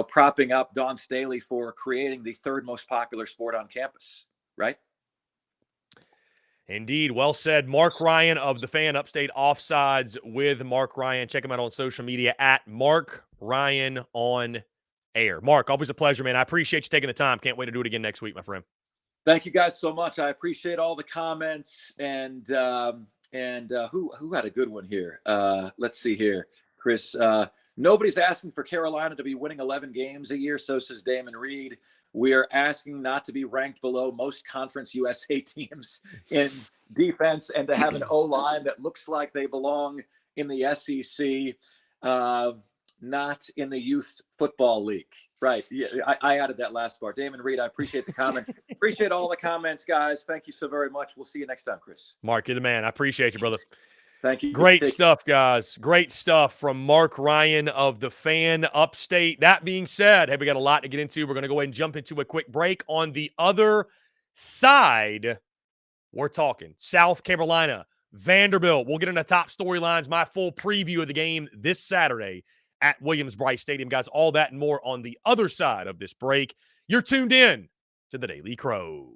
propping up Dawn Staley for creating the third most popular sport on campus, right? Indeed. Well said. Marc Ryan of The Fan, Upstate Offsides with Marc Ryan. Check him out on social media at Marc Ryan on air. Marc, always a pleasure, man. I appreciate you taking the time. Can't wait to do it again next week, my friend. Thank you guys so much. I appreciate all the comments, and who had a good one here? Let's see here, Chris. Nobody's asking for Carolina to be winning 11 games a year. So says Damon Reed. We are asking not to be ranked below most Conference USA teams in defense, and to have an O-line that looks like they belong in the SEC. Not in the youth football league. Right. Yeah, I added that last part. Damon Reed, I appreciate the comment. Appreciate all the comments, guys. Thank you so very much. We'll see you next time, Chris. Marc, you're the man. I appreciate you, brother. Thank you. Great stuff, guys. Great stuff from Marc Ryan of The Fan, Upstate. That being said, hey, we got a lot to get into. We're going to go ahead and jump into a quick break. On the other side, we're talking South Carolina, Vanderbilt. We'll get into top storylines, my full preview of the game this Saturday at Williams-Brice Stadium. Guys, all that and more on the other side of this break. You're tuned in to The Daily Crow.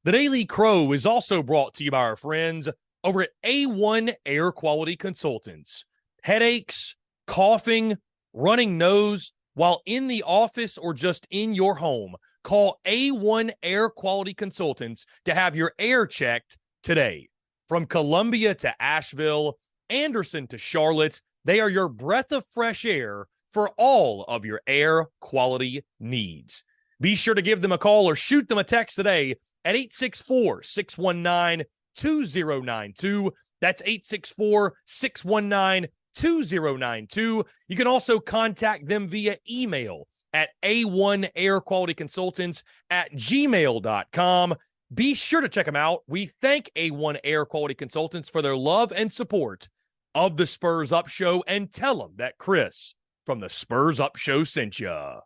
The Daily Crow is also brought to you by our friends over at A1 Air Quality Consultants. Headaches, coughing, running nose while in the office or just in your home, call A1 Air Quality Consultants to have your air checked today. From Columbia to Asheville, Anderson to Charlotte, they are your breath of fresh air for all of your air quality needs. Be sure to give them a call or shoot them a text today at 864-619-2092. That's 864-619-2092. You can also contact them via email at a1airqualityconsultants@gmail.com. Be sure to check them out. We thank A1 Air Quality Consultants for their love and support of the Spurs Up Show, and tell them that Chris from the Spurs Up Show sent ya.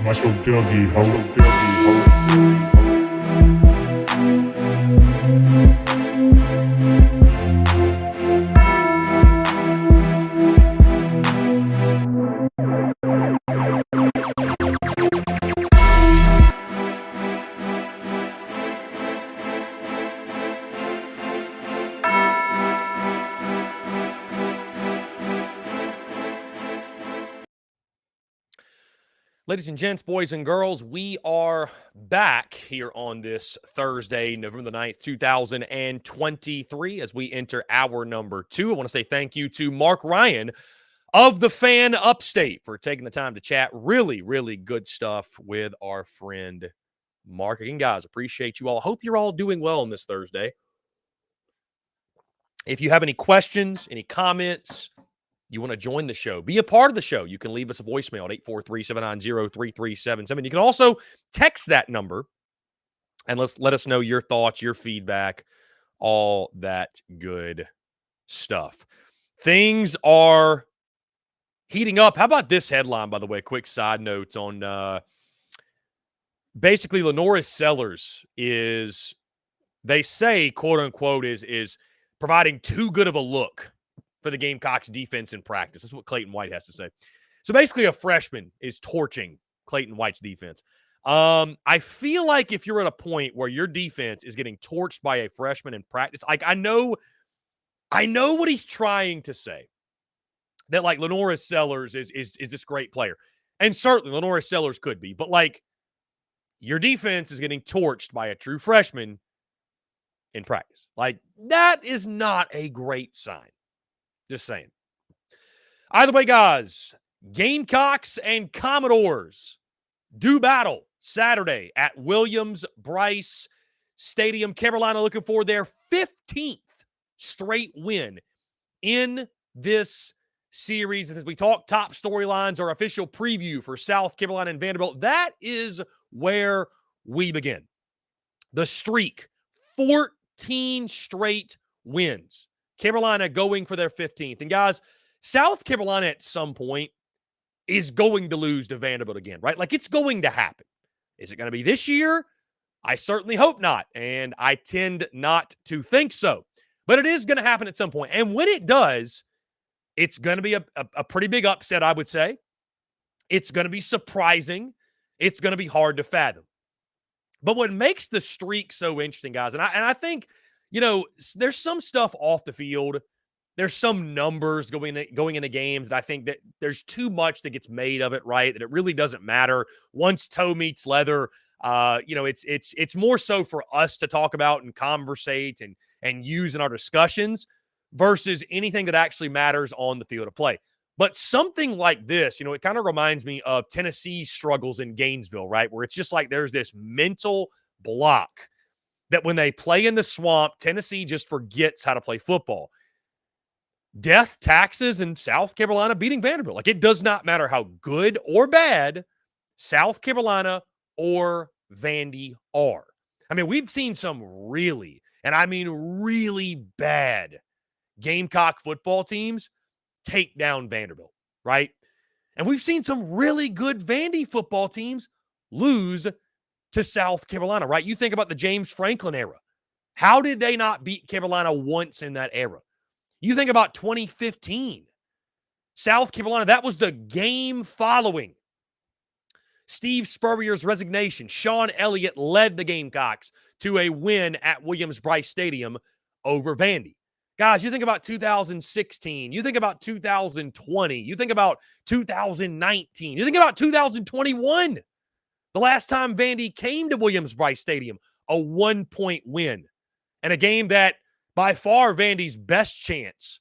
Watch your Dougie, ho. Ladies and gents, boys and girls, we are back here on this Thursday, November the 9th, 2023, as we enter hour number 2. I want to say thank you to Marc Ryan of the Fan Upstate for taking the time to chat. Really, really good stuff with our friend Marc. Again, guys, appreciate you all. Hope you're all doing well on this Thursday. If you have any questions, any comments, you want to join the show, be a part of the show, you can leave us a voicemail at 843-790-3377. You can also text that number and let us know your thoughts, your feedback, all that good stuff. Things are heating up. How about this headline, by the way? Quick side notes on basically Lenoris Sellers is, they say, quote unquote, is providing too good of a look for the Gamecocks defense in practice. That's what Clayton White has to say. So basically a freshman is torching Clayton White's defense. I feel like if you're at a point where your defense is getting torched by a freshman in practice, like I know what he's trying to say. That like Lenoris Sellers is this great player. And certainly Lenoris Sellers could be, but like your defense is getting torched by a true freshman in practice. Like that is not a great sign. Just saying. Either way, guys, Gamecocks and Commodores do battle Saturday at Williams-Brice Stadium. Carolina looking for their 15th straight win in this series. As we talk top storylines, our official preview for South Carolina and Vanderbilt, that is where we begin. The streak, 14 straight wins. Carolina going for their 15th. And guys, South Carolina at some point is going to lose to Vanderbilt again, right? Like it's going to happen. Is it going to be this year? I certainly hope not. And I tend not to think so. But it is going to happen at some point. And when it does, it's going to be a pretty big upset, I would say. It's going to be surprising. It's going to be hard to fathom. But what makes the streak so interesting, guys, and I think, you know, there's some stuff off the field. There's some numbers going into games that I think that there's too much that gets made of it, right? That it really doesn't matter. Once toe meets leather, you know, it's more so for us to talk about and conversate and use in our discussions versus anything that actually matters on the field of play. But something like this, you know, it kind of reminds me of Tennessee's struggles in Gainesville, right? Where it's just like there's this mental block that when they play in the swamp, Tennessee just forgets how to play football. Death, taxes, and South Carolina beating Vanderbilt. Like, it does not matter how good or bad South Carolina or Vandy are. I mean, we've seen some really, and I mean really bad Gamecock football teams take down Vanderbilt, right? And we've seen some really good Vandy football teams lose to South Carolina, right? You think about the James Franklin era. How did they not beat Carolina once in that era? You think about 2015. South Carolina, that was the game following Steve Spurrier's resignation. Sean Elliott led the Gamecocks to a win at Williams-Brice Stadium over Vandy. Guys, you think about 2016. You think about 2020. You think about 2019. You think about 2021. The last time Vandy came to Williams-Brice Stadium, a 1-point win. And a game that by far Vandy's best chance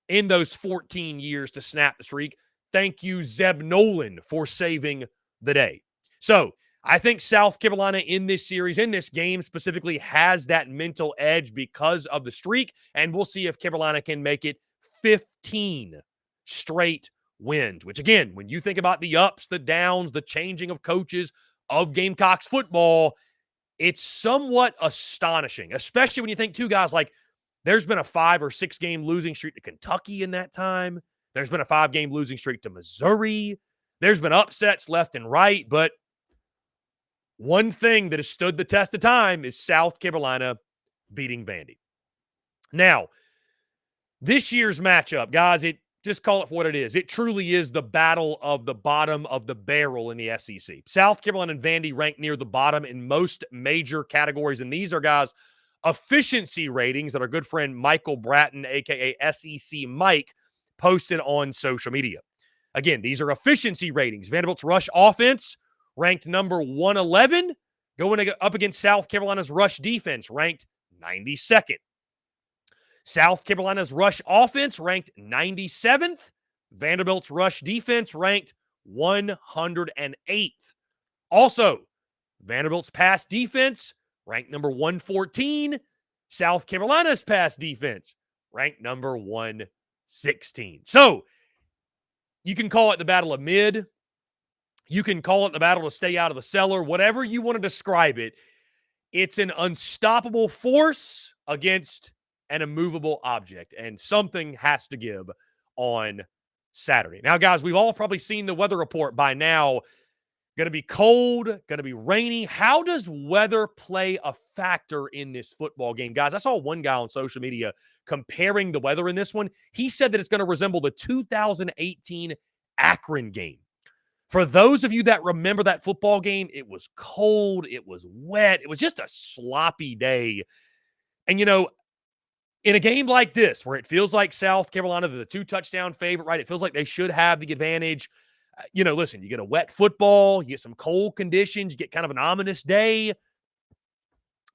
in those 14 years to snap the streak. Thank you, Zeb Nolan, for saving the day. So I think South Carolina in this series, in this game specifically, has that mental edge because of the streak. And we'll see if Carolina can make it 15 straight wins, which again, when you think about the ups, the downs, the changing of coaches of Gamecocks football, it's somewhat astonishing, especially when you think two guys like there's been a 5 or 6 game losing streak to Kentucky in that time. There's been a 5-game losing streak to Missouri. There's been upsets left and right, but one thing that has stood the test of time is South Carolina beating Vandy. Now, this year's matchup, guys, just call it for what it is. It truly is the battle of the bottom of the barrel in the SEC. South Carolina and Vandy rank near the bottom in most major categories, and these are, guys, efficiency ratings that our good friend Michael Bratton, a.k.a. SEC Mike, posted on social media. Again, these are efficiency ratings. Vanderbilt's rush offense ranked number 111, going up against South Carolina's rush defense, ranked 92nd. South Carolina's rush offense ranked 97th. Vanderbilt's rush defense ranked 108th. Also, Vanderbilt's pass defense ranked number 114. South Carolina's pass defense ranked number 116. So, you can call it the battle of mid. You can call it the battle to stay out of the cellar. Whatever you want to describe it, it's an unstoppable force against an immovable object, and something has to give on Saturday. Now, guys, we've all probably seen the weather report by now. Going to be cold, going to be rainy. How does weather play a factor in this football game? Guys, I saw one guy on social media comparing the weather in this one. He said that it's going to resemble the 2018 Akron game. For those of you that remember that football game, it was cold, it was wet, it was just a sloppy day. And, you know, in a game like this, where it feels like South Carolina, they're the 2-touchdown favorite, right? It feels like they should have the advantage. You know, listen, you get a wet football, you get some cold conditions, you get kind of an ominous day.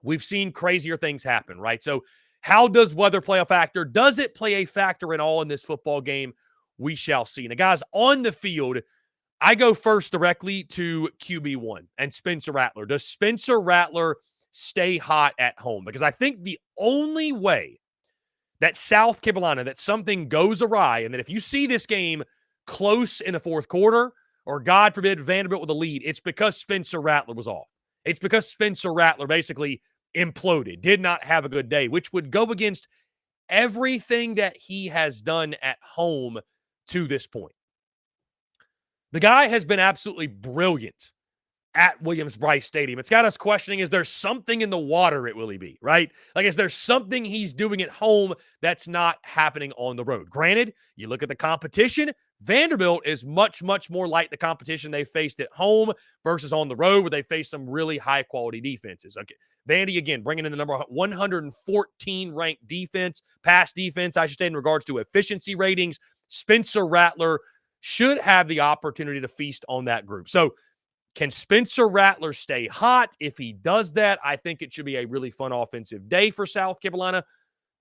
We've seen crazier things happen, right? So how does weather play a factor? Does it play a factor at all in this football game? We shall see. Now, guys, on the field, I go first directly to QB1 and Spencer Rattler. Does Spencer Rattler stay hot at home? Because I think the only way that South Carolina, that something goes awry, and that if you see this game close in the fourth quarter, or God forbid Vanderbilt with a lead, it's because Spencer Rattler was off. It's because Spencer Rattler basically imploded, did not have a good day, which would go against everything that he has done at home to this point. The guy has been absolutely brilliant at Williams-Brice Stadium. It's got us questioning, is there something in the water at Willie B, right? Like, is there something he's doing at home that's not happening on the road? Granted, you look at the competition, Vanderbilt is much, much more like the competition they faced at home versus on the road, where they face some really high-quality defenses. Okay, Vandy, again, bringing in the number 114 ranked defense, pass defense, I should say, in regards to efficiency ratings. Spencer Rattler should have the opportunity to feast on that group. So, can Spencer Rattler stay hot? If he does that, I think it should be a really fun offensive day for South Carolina.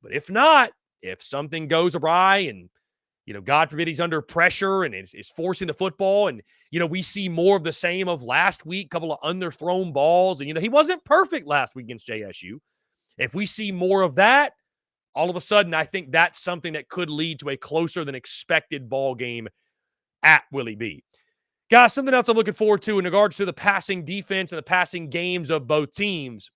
But if not, if something goes awry and, you know, God forbid he's under pressure and is forcing the football, and, you know, we see more of the same of last week, couple of underthrown balls, and, you know, he wasn't perfect last week against JSU. If we see more of that, all of a sudden, I think that's something that could lead to a closer than expected ball game at Willie B. Guys, something else I'm looking forward to in regards to the passing defense and the passing games of both teams.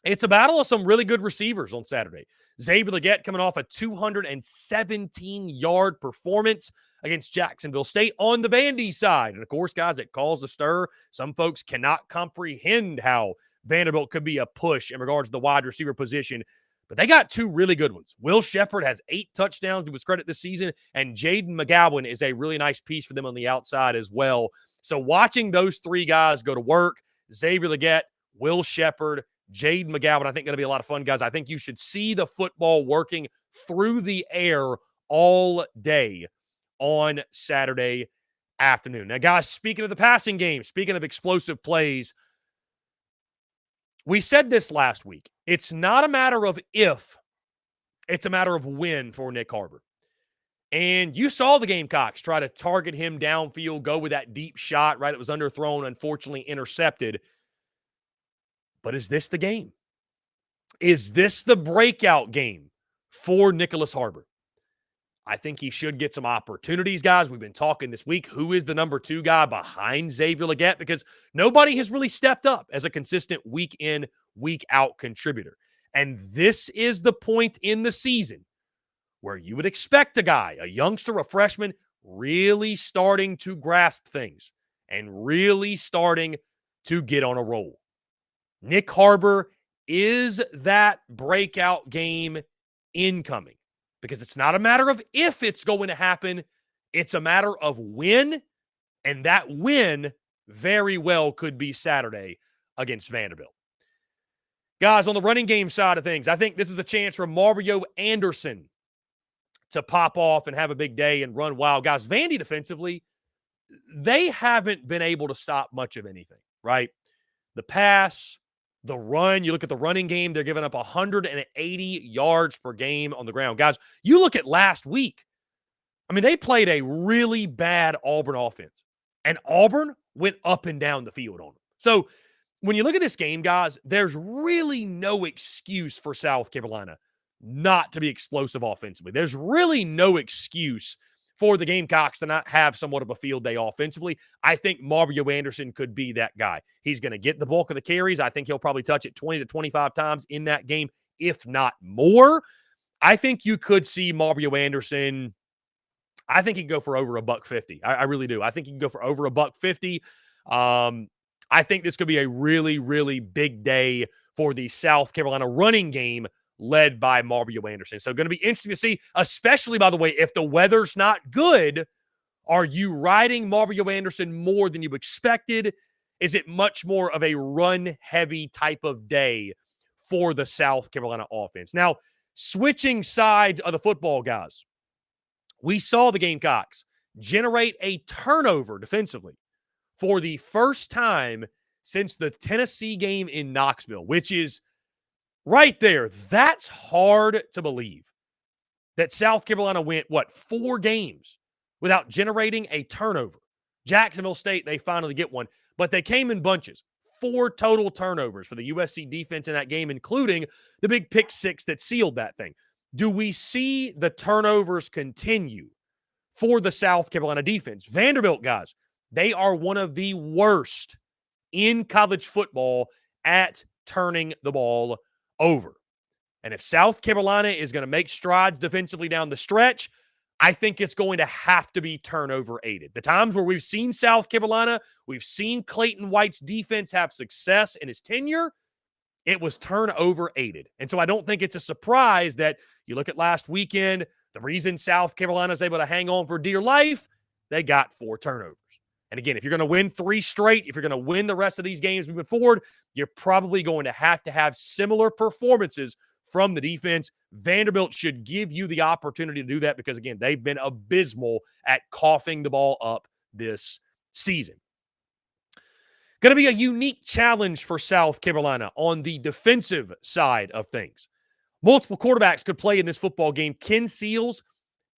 It's a battle of some really good receivers on Saturday. Xavier Legette coming off a 217-yard performance against Jacksonville State on the Vandy side. And, of course, guys, it caused a stir. Some folks cannot comprehend how Vanderbilt could be a push in regards to the wide receiver position. But they got two really good ones. Will Sheppard has 8 touchdowns to his credit this season, and Jaden McGowan is a really nice piece for them on the outside as well. So watching those three guys go to work, Xavier Legette, Will Sheppard, Jaden McGowan, I think going to be a lot of fun, guys. I think you should see the football working through the air all day on Saturday afternoon. Now, guys, speaking of the passing game, speaking of explosive plays, we said this last week. It's not a matter of if, it's a matter of when for Nick Harbor. And you saw the Gamecocks try to target him downfield, go with that deep shot, right? It was underthrown, unfortunately intercepted. But is this the game? Is this the breakout game for Nicholas Harbor? I think he should get some opportunities, guys. We've been talking this week. Who is the number 2 guy behind Xavier Legette? Because nobody has really stepped up as a consistent week in, week out contributor. And this is the point in the season where you would expect a guy, a youngster, a freshman, really starting to grasp things and really starting to get on a roll. Nick Harbor is that breakout game incoming, because it's not a matter of if it's going to happen, it's a matter of when, and that win very well could be Saturday against Vanderbilt. Guys, on the running game side of things, I think this is a chance for Mario Anderson to pop off and have a big day and run wild. Guys, Vandy defensively, they haven't been able to stop much of anything, right? The pass, the run, you look at the running game, they're giving up 180 yards per game on the ground. Guys, you look at last week, I mean, they played a really bad Auburn offense, and Auburn went up and down the field on them. So when you look at this game, guys, there's really no excuse for South Carolina not to be explosive offensively. There's really no excuse for the Gamecocks to not have somewhat of a field day offensively. I think Mario Anderson could be that guy. He's going to get the bulk of the carries. I think he'll probably touch it 20 to 25 times in that game, if not more. I think you could see Mario Anderson. I think he can go for over $150. I really do. I think he can go for over $150. I think this could be a really, really big day for the South Carolina running game led by Mario Anderson. So going to be interesting to see, especially, by the way, if the weather's not good, are you riding Mario Anderson more than you expected? Is it much more of a run-heavy type of day for the South Carolina offense? Now, switching sides of the football, guys, we saw the Gamecocks generate a turnover defensively for the first time since the Tennessee game in Knoxville, which is right there. That's hard to believe that South Carolina went, 4 games without generating a turnover. Jacksonville State, they finally get one, but they came in bunches. 4 total turnovers for the USC defense in that game, including the big pick six that sealed that thing. Do we see the turnovers continue for the South Carolina defense? Vanderbilt, guys, they are one of the worst in college football at turning the ball over. And if South Carolina is going to make strides defensively down the stretch, I think it's going to have to be turnover aided. The times where we've seen South Carolina, we've seen Clayton White's defense have success in his tenure, it was turnover aided. And so I don't think it's a surprise that you look at last weekend, the reason South Carolina is able to hang on for dear life, they got 4 turnovers. And again, if you're going to win 3 straight, if you're going to win the rest of these games moving forward, you're probably going to have similar performances from the defense. Vanderbilt should give you the opportunity to do that because, again, they've been abysmal at coughing the ball up this season. Going to be a unique challenge for South Carolina on the defensive side of things. Multiple quarterbacks could play in this football game. Ken Seals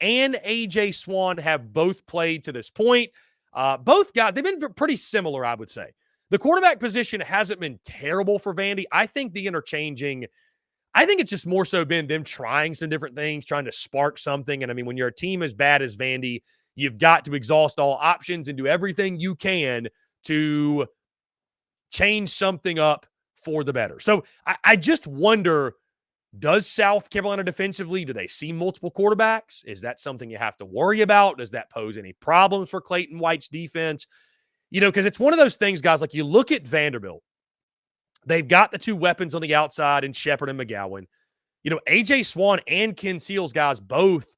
and A.J. Swan have both played to this point. Both guys, they've been pretty similar, I would say. The quarterback position hasn't been terrible for Vandy. I think it's just more so been them trying some different things, trying to spark something. And I mean, when you're a team as bad as Vandy, you've got to exhaust all options and do everything you can to change something up for the better. So I just wonder, does South Carolina defensively, do they see multiple quarterbacks? Is that something you have to worry about? Does that pose any problems for Clayton White's defense? Because it's one of those things, guys, like you look at Vanderbilt, they've got the 2 weapons on the outside in Shepard and McGowan. A.J. Swan and Ken Seals, guys, both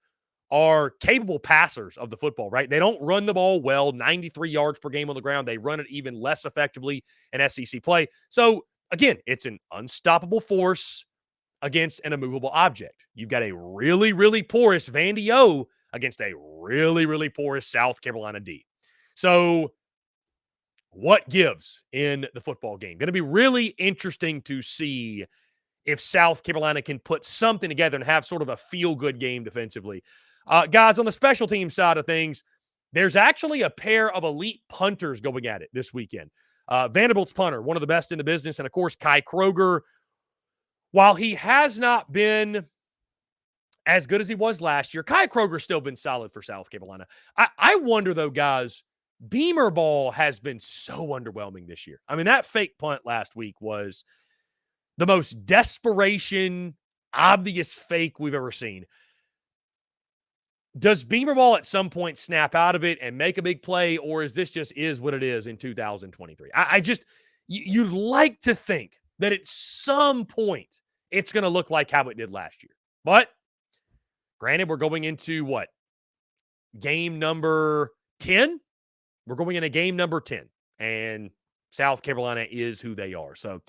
are capable passers of the football, right? They don't run the ball well, 93 yards per game on the ground. They run it even less effectively in SEC play. So, again, it's an unstoppable force against an immovable object. You've got a really, really porous Vandy O against a really, really porous South Carolina D. So what gives in the football game? Going to be really interesting to see if South Carolina can put something together and have sort of a feel-good game defensively. Guys, on the special team side of things, there's actually a pair of elite punters going at it this weekend. Vanderbilt's punter, one of the best in the business, and of course, Kai Kroger. While he has not been as good as he was last year, Kai Kroger's still been solid for South Carolina. I wonder, though, guys, Beamer ball has been so underwhelming this year. I mean, that fake punt last week was the most desperation, obvious fake we've ever seen. Does Beamer Ball at some point snap out of it and make a big play, or is this just is what it is in 2023? I just, you'd like to think that at some point it's going to look like how it did last year. But granted, we're going into what? Game number 10? We're going into game number 10, and South Carolina is who they are. So,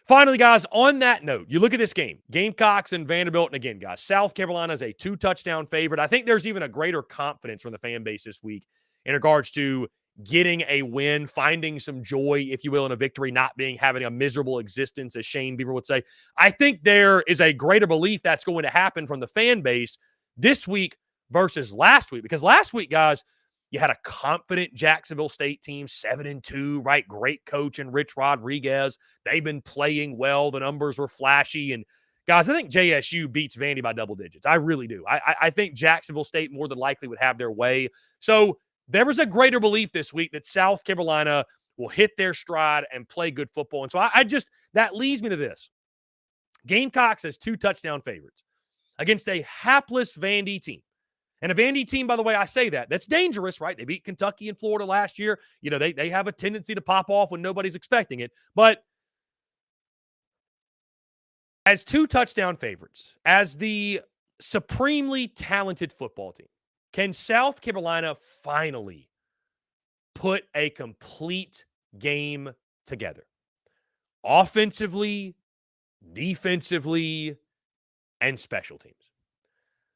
finally, guys, on that note, you look at this game, Gamecocks and Vanderbilt, and again, guys, South Carolina is a 2-touchdown favorite. I think there's even a greater confidence from the fan base this week in regards to getting a win, finding some joy, if you will, in a victory, not having a miserable existence, as Shane Beamer would say. I think there is a greater belief that's going to happen from the fan base this week versus last week, because last week, guys, you had a confident Jacksonville State team, 7-2, right? Great coach and Rich Rodriguez. They've been playing well. The numbers were flashy. And guys, I think JSU beats Vandy by double digits. I really do. I think Jacksonville State more than likely would have their way. So there was a greater belief this week that South Carolina will hit their stride and play good football. And so that leads me to this. Gamecocks as 2-touchdown favorites against a hapless Vandy team. And a Vandy team, by the way, I say that's dangerous, right? They beat Kentucky and Florida last year. You know, they have a tendency to pop off when nobody's expecting it. But as 2-touchdown favorites, as the supremely talented football team, can South Carolina finally put a complete game together? Offensively, defensively, and special teams.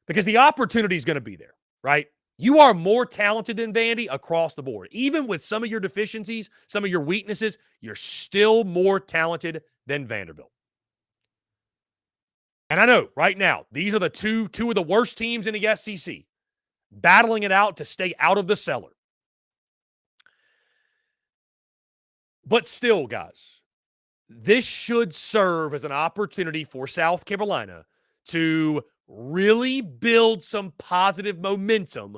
Because the opportunity is going to be there, right? You are more talented than Vandy across the board. Even with some of your deficiencies, some of your weaknesses, you're still more talented than Vanderbilt. And I know right now, these are the two of the worst teams in the SEC, battling it out to stay out of the cellar. But still, guys, this should serve as an opportunity for South Carolina to really build some positive momentum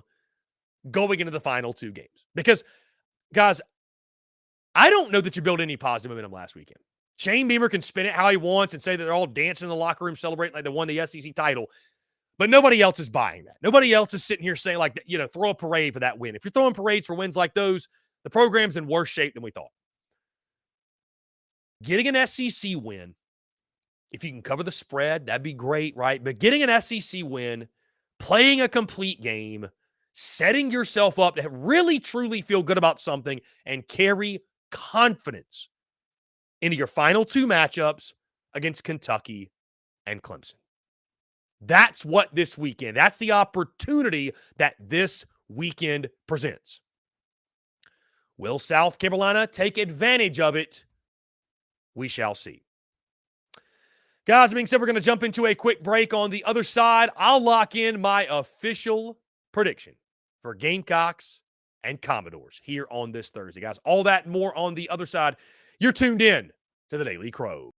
going into the final 2 games. Because, guys, I don't know that you built any positive momentum last weekend. Shane Beamer can spin it how he wants and say that they're all dancing in the locker room celebrating like they won the SEC title, but nobody else is buying that. Nobody else is sitting here saying, like, you know, throw a parade for that win. If you're throwing parades for wins like those, the program's in worse shape than we thought. Getting an SEC win, if you can cover the spread, that'd be great, right? But getting an SEC win, playing a complete game, setting yourself up to really, truly feel good about something and carry confidence into your final 2 matchups against Kentucky and Clemson. That's what this weekend, that's the opportunity that this weekend presents. Will South Carolina take advantage of it? We shall see. Guys, being said, we're going to jump into a quick break. On the other side, I'll lock in my official prediction for Gamecocks and Commodores here on this Thursday. Guys, all that and more on the other side. You're tuned in to the Daily Crow.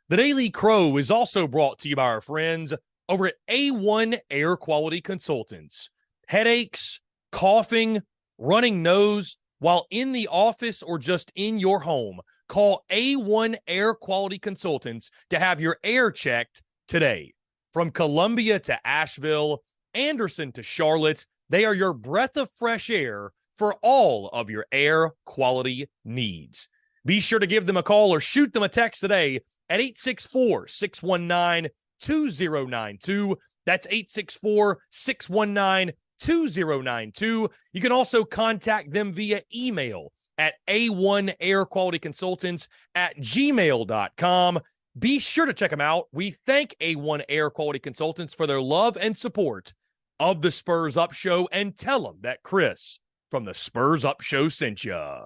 The Daily Crow is also brought to you by our friends over at A1 Air Quality Consultants. Headaches, coughing, running nose while in the office or just in your home. Call A1 Air Quality Consultants to have your air checked today. From Columbia to Asheville, Anderson to Charlotte, they are your breath of fresh air for all of your air quality needs. Be sure to give them a call or shoot them a text today at 864-619-2092. That's 864-619-2092. You can also contact them via email at a1airqualityconsultants@gmail.com. Be sure to check them out. We thank A1 Air Quality Consultants for their love and support of the Spurs Up Show, and tell them that Chris from the Spurs Up Show sent ya.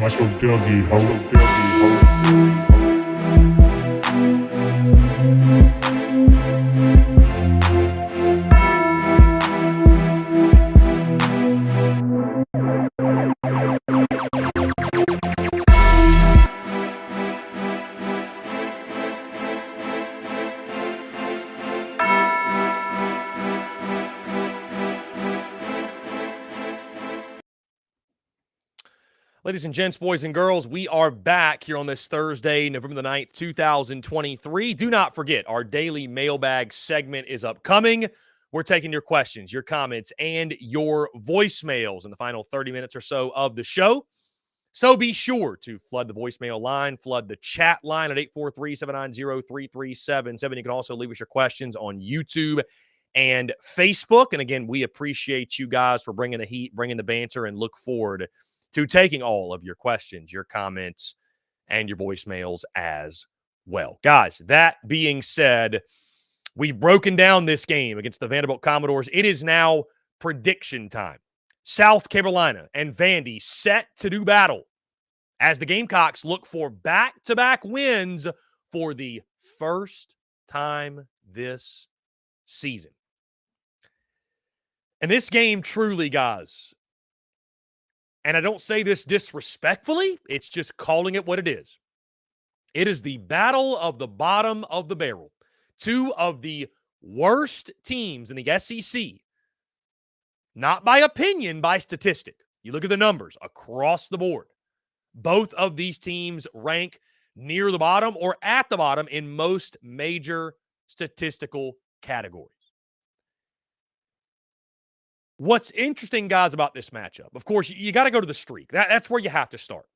Watch your Dougie, ho. Ladies and gents, boys and girls, we are back here on this Thursday, November the 9th, 2023. Do not forget, our daily mailbag segment is upcoming. We're taking your questions, your comments, and your voicemails in the final 30 minutes or so of the show. So be sure to flood the voicemail line, flood the chat line at 843-790-3377. You can also leave us your questions on YouTube and Facebook. And again, we appreciate you guys for bringing the heat, bringing the banter, and look forward to taking all of your questions, your comments, and your voicemails as well. Guys, that being said, we've broken down this game against the Vanderbilt Commodores. It is now prediction time. South Carolina and Vandy set to do battle as the Gamecocks look for back-to-back wins for the first time this season. And this game truly, guys, and I don't say this disrespectfully, it's just calling it what it is. It is the battle of the bottom of the barrel. Two of the worst teams in the SEC, not by opinion, by statistic. You look at the numbers across the board. Both of these teams rank near the bottom or at the bottom in most major statistical categories. What's interesting, guys, about this matchup, of course, you got to go to the streak. That's where you have to start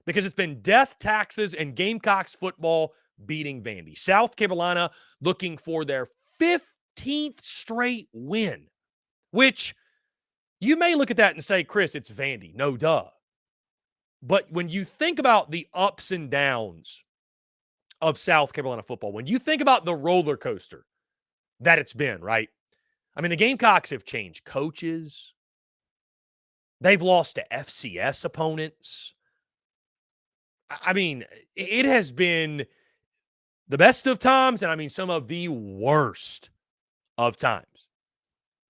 because it's been death, taxes, and Gamecocks football beating Vandy. South Carolina looking for their 15th straight win, which you may look at that and say, Chris, it's Vandy. No, duh. But when you think about the ups and downs of South Carolina football, when you think about the roller coaster that it's been, right? I mean, the Gamecocks have changed coaches. They've lost to FCS opponents. I mean, it has been the best of times, and I mean some of the worst of times.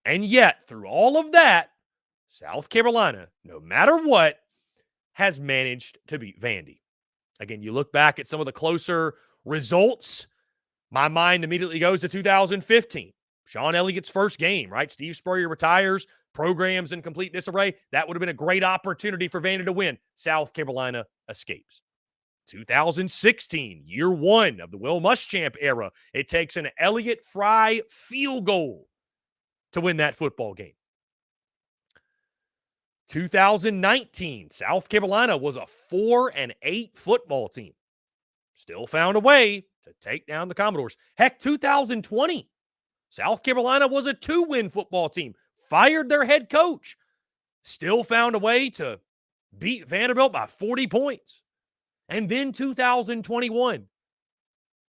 And yet, through all of that, South Carolina, no matter what, has managed to beat Vandy. Again, you look back at some of the closer results, my mind immediately goes to 2015. Sean Elliott's first game, right? Steve Spurrier retires, programs in complete disarray. That would have been a great opportunity for Vandy to win. South Carolina escapes. 2016, year one of the Will Muschamp era. It takes an Elliott Fry field goal to win that football game. 2019, South Carolina was a 4-8 football team. Still found a way to take down the Commodores. Heck, 2020, South Carolina was a 2-win football team. Fired their head coach. Still found a way to beat Vanderbilt by 40 points. And then 2021,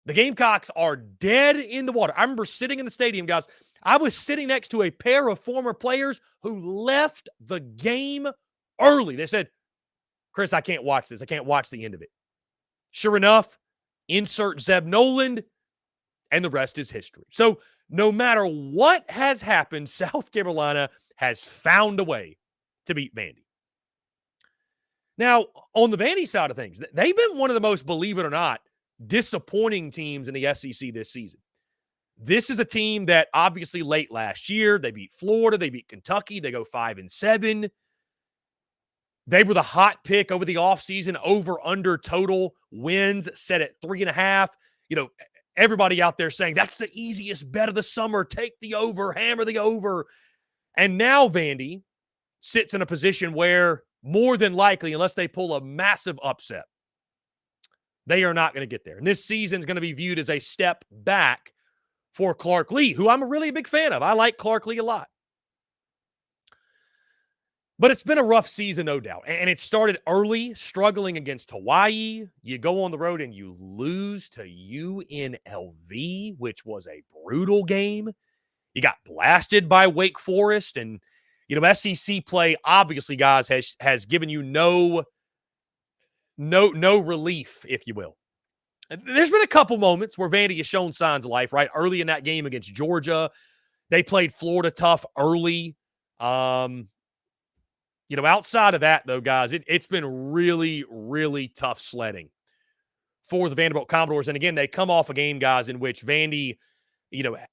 the Gamecocks are dead in the water. I remember sitting in the stadium, guys. I was sitting next to a pair of former players who left the game early. They said, Chris, I can't watch this. I can't watch the end of it. Sure enough, insert Zeb Noland, and the rest is history. So no matter what has happened, South Carolina has found a way to beat Vandy. Now, on the Vandy side of things, they've been one of the most, believe it or not, disappointing teams in the SEC this season. This is a team that obviously late last year, they beat Florida, they beat Kentucky, they go 5-7. They were the hot pick over the offseason, over-under total wins set at 3.5. You know, everybody out there saying, that's the easiest bet of the summer. Take the over, hammer the over. And now Vandy sits in a position where more than likely, unless they pull a massive upset, they are not going to get there. And this season is going to be viewed as a step back for Clark Lee, who I'm a really big fan of. I like Clark Lee a lot. But it's been a rough season, no doubt. And it started early, struggling against Hawaii. You go on the road and you lose to UNLV, which was a brutal game. You got blasted by Wake Forest. And, you know, SEC play, obviously, guys, has given you no no relief, if you will. There's been a couple moments where Vandy has shown signs of life, right? Early in that game against Georgia, they played Florida tough early. Outside of that, though, guys, it's been really, really tough sledding for the Vanderbilt Commodores. And again, they come off a game, guys, in which Vandy,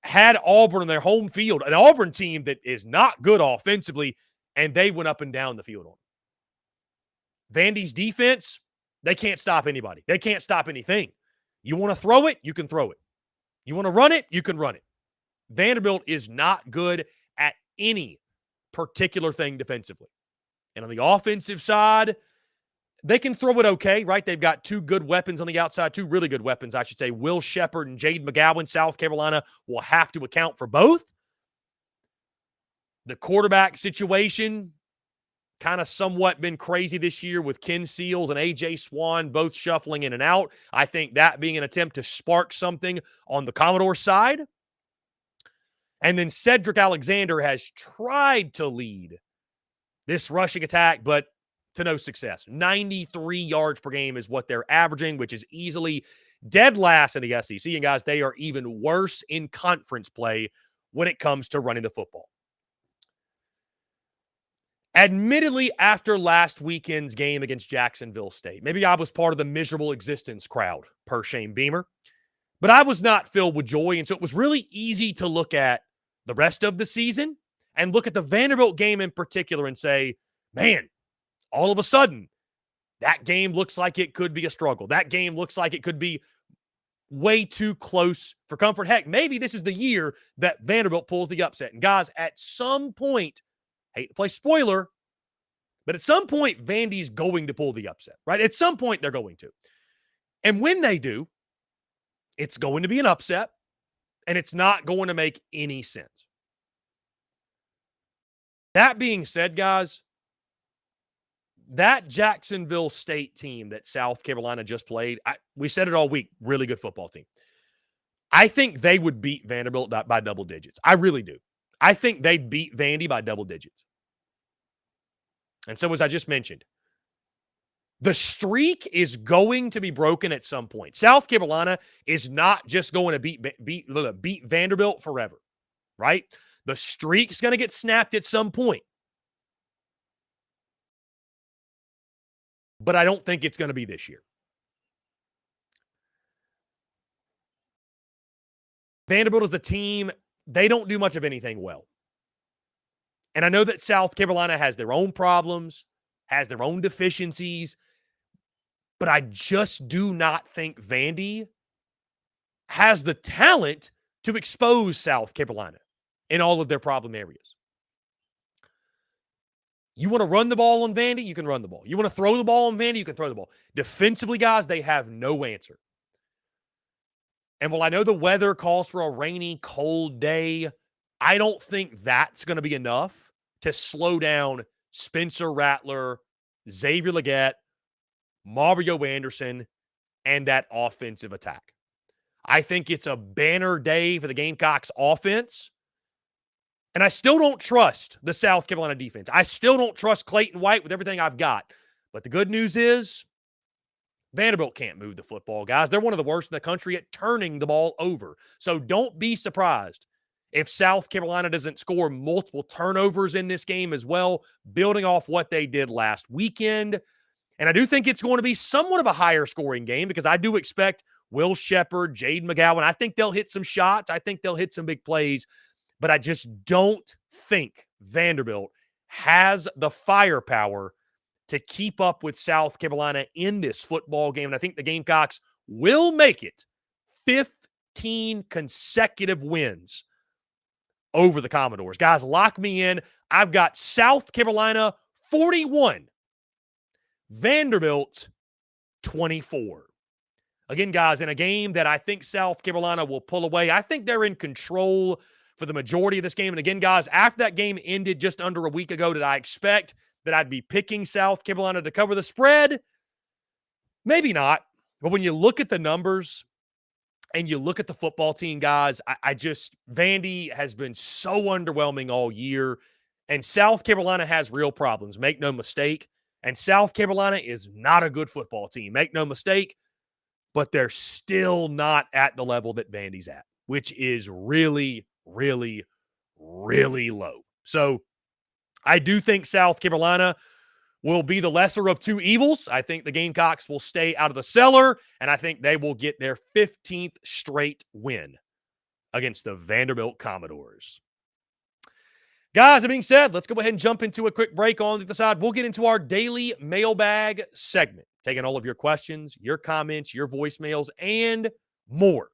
had Auburn in their home field, an Auburn team that is not good offensively, and they went up and down the field on them. Vandy's defense, they can't stop anybody. They can't stop anything. You want to throw it, you can throw it. You want to run it, you can run it. Vanderbilt is not good at any particular thing defensively. And on the offensive side, they can throw it okay, right? They've got two good weapons on the outside, two really good weapons, I should say. Will Sheppard and Jade McGowan. South Carolina will have to account for both. The quarterback situation, kind of somewhat been crazy this year with Ken Seals and A.J. Swan both shuffling in and out. I think that being an attempt to spark something on the Commodore side. And then Cedric Alexander has tried to lead this rushing attack, but to no success. 93 yards per game is what they're averaging, which is easily dead last in the SEC. And guys, they are even worse in conference play when it comes to running the football. Admittedly, after last weekend's game against Jacksonville State, maybe I was part of the miserable existence crowd, per Shane Beamer, but I was not filled with joy. And so it was really easy to look at the rest of the season and look at the Vanderbilt game in particular and say, man, all of a sudden, that game looks like it could be a struggle. That game looks like it could be way too close for comfort. Heck, maybe this is the year that Vanderbilt pulls the upset. And guys, at some point, hate to play spoiler, but at some point, Vandy's going to pull the upset, right? At some point, they're going to. And when they do, it's going to be an upset, and it's not going to make any sense. That being said, guys, that Jacksonville State team that South Carolina just played, we said it all week, really good football team. I think they would beat Vanderbilt by double digits. I really do. I think they'd beat Vandy by double digits. And so, as I just mentioned, the streak is going to be broken at some point. South Carolina is not just going to beat Vanderbilt forever, right? The streak's going to get snapped at some point. But I don't think it's going to be this year. Vanderbilt is a team, they don't do much of anything well. And I know that South Carolina has their own problems, has their own deficiencies, but I just do not think Vandy has the talent to expose South Carolina in all of their problem areas. You want to run the ball on Vandy? You can run the ball. You want to throw the ball on Vandy? You can throw the ball. Defensively, guys, they have no answer. And while I know the weather calls for a rainy, cold day, I don't think that's going to be enough to slow down Spencer Rattler, Xavier Legette, Mario Anderson, and that offensive attack. I think it's a banner day for the Gamecocks offense. And I still don't trust the South Carolina defense. I still don't trust Clayton White with everything I've got. But the good news is Vanderbilt can't move the football, guys. They're one of the worst in the country at turning the ball over. So don't be surprised if South Carolina doesn't score multiple turnovers in this game as well, building off what they did last weekend. And I do think it's going to be somewhat of a higher scoring game because I do expect Will Sheppard, Jade McGowan. I think they'll hit some shots. I think they'll hit some big plays. But I just don't think Vanderbilt has the firepower to keep up with South Carolina in this football game. And I think the Gamecocks will make it 15 consecutive wins over the Commodores. Guys, lock me in. I've got South Carolina 41, Vanderbilt 24. Again, guys, in a game that I think South Carolina will pull away, I think they're in control for the majority of this game. And again, guys, after that game ended just under a week ago, did I expect that I'd be picking South Carolina to cover the spread? Maybe not. But when you look at the numbers and you look at the football team, guys, Vandy has been so underwhelming all year. And South Carolina has real problems. Make no mistake. And South Carolina is not a good football team. Make no mistake, but they're still not at the level that Vandy's at, which is really, really, really low. So I do think South Carolina will be the lesser of two evils. I think the Gamecocks will stay out of the cellar, and I think they will get their 15th straight win against the Vanderbilt Commodores. Guys, that being said, let's go ahead and jump into a quick break on the other side. We'll get into our daily mailbag segment, taking all of your questions, your comments, your voicemails, and more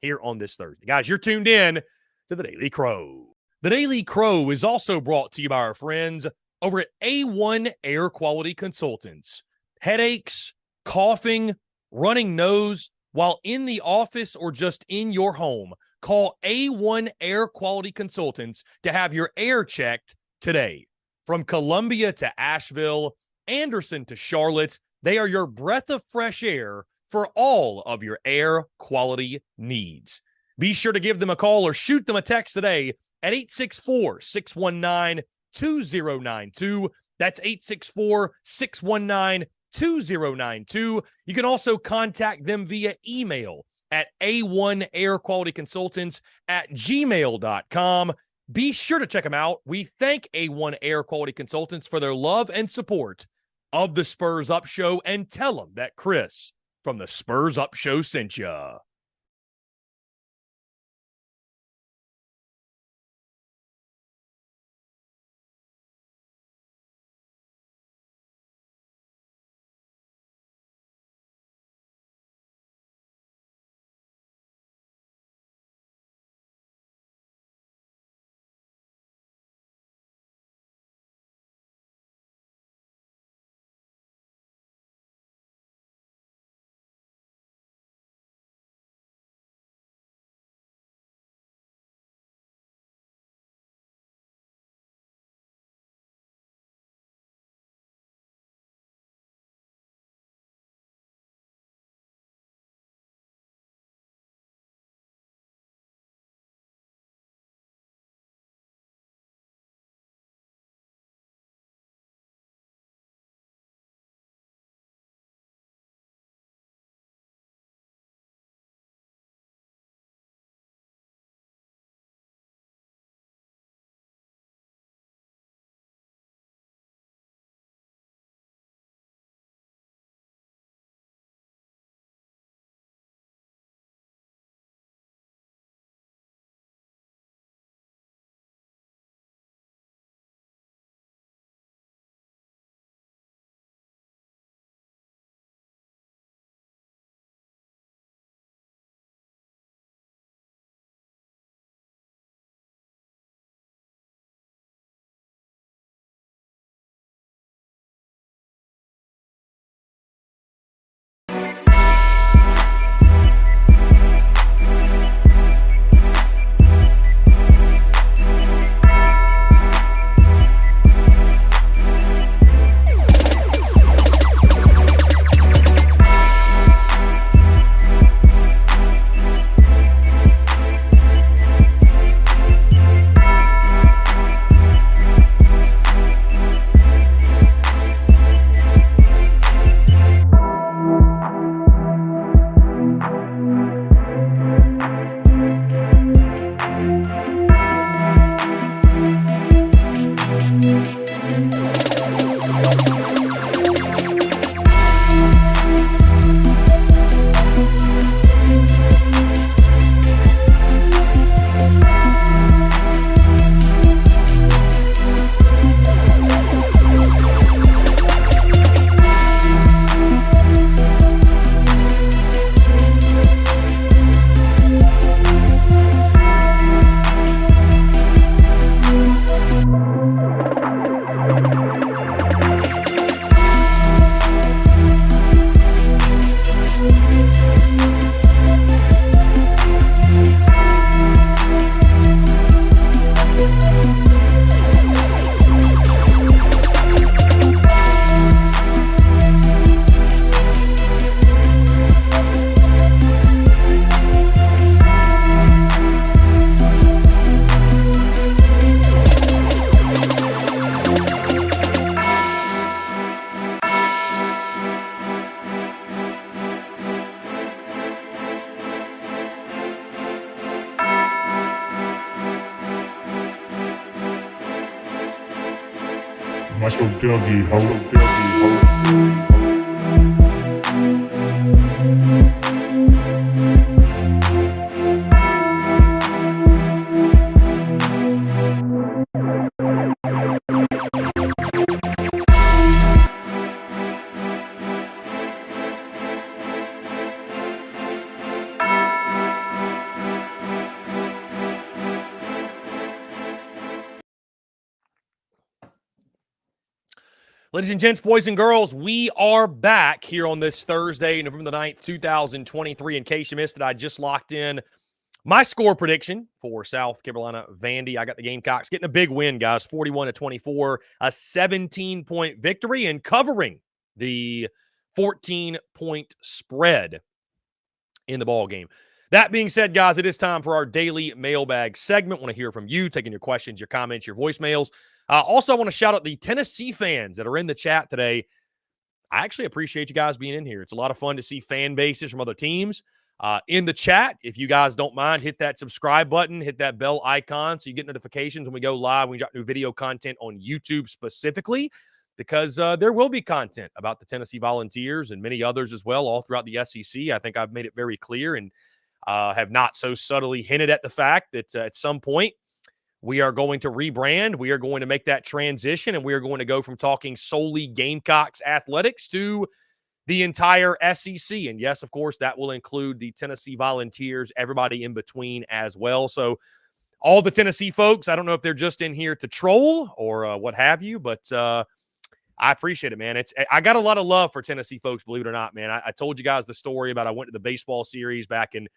here on this Thursday. Guys, you're tuned in to the Daily Crow. The Daily Crow is also brought to you by our friends over at A1 Air Quality Consultants. Headaches, coughing, running nose while in the office or just in your home. Call A1 Air Quality Consultants to have your air checked today. From Columbia to Asheville, Anderson to Charlotte, they are your breath of fresh air for all of your air quality needs. Be sure to give them a call or shoot them a text today at 864-619-2092. That's 864-619-2092. You can also contact them via email at a1airqualityconsultants@gmail.com. Be sure to check them out. We thank A1 Air Quality Consultants for their love and support of the Spurs Up Show, and tell them that Chris from the Spurs Up Show sent ya. Macho Dougie, ho. Ladies and gents, boys and girls, we are back here on this Thursday, November the 9th, 2023. In case you missed it, I just locked in my score prediction for South Carolina Vandy. I got the Gamecocks getting a big win, guys, 41-24, a 17-point victory and covering the 14-point spread in the ball game. That being said, guys, it is time for our daily mailbag segment. I want to hear from you, taking your questions, your comments, your voicemails. Also, I want to shout out the Tennessee fans that are in the chat today. I actually appreciate you guys being in here. It's a lot of fun to see fan bases from other teams in the chat. If you guys don't mind, hit that subscribe button, hit that bell icon so you get notifications when we go live. We got new video content on YouTube specifically because there will be content about the Tennessee Volunteers and many others as well all throughout the SEC. I think I've made it very clear and have not so subtly hinted at the fact that at some point, we are going to rebrand. We are going to make that transition, and we are going to go from talking solely Gamecocks athletics to the entire SEC. And yes, of course, that will include the Tennessee Volunteers, everybody in between as well. So all the Tennessee folks, I don't know if they're just in here to troll or what have you, but I appreciate it, man. I got a lot of love for Tennessee folks, believe it or not, man. I told you guys the story about I went to the baseball series back in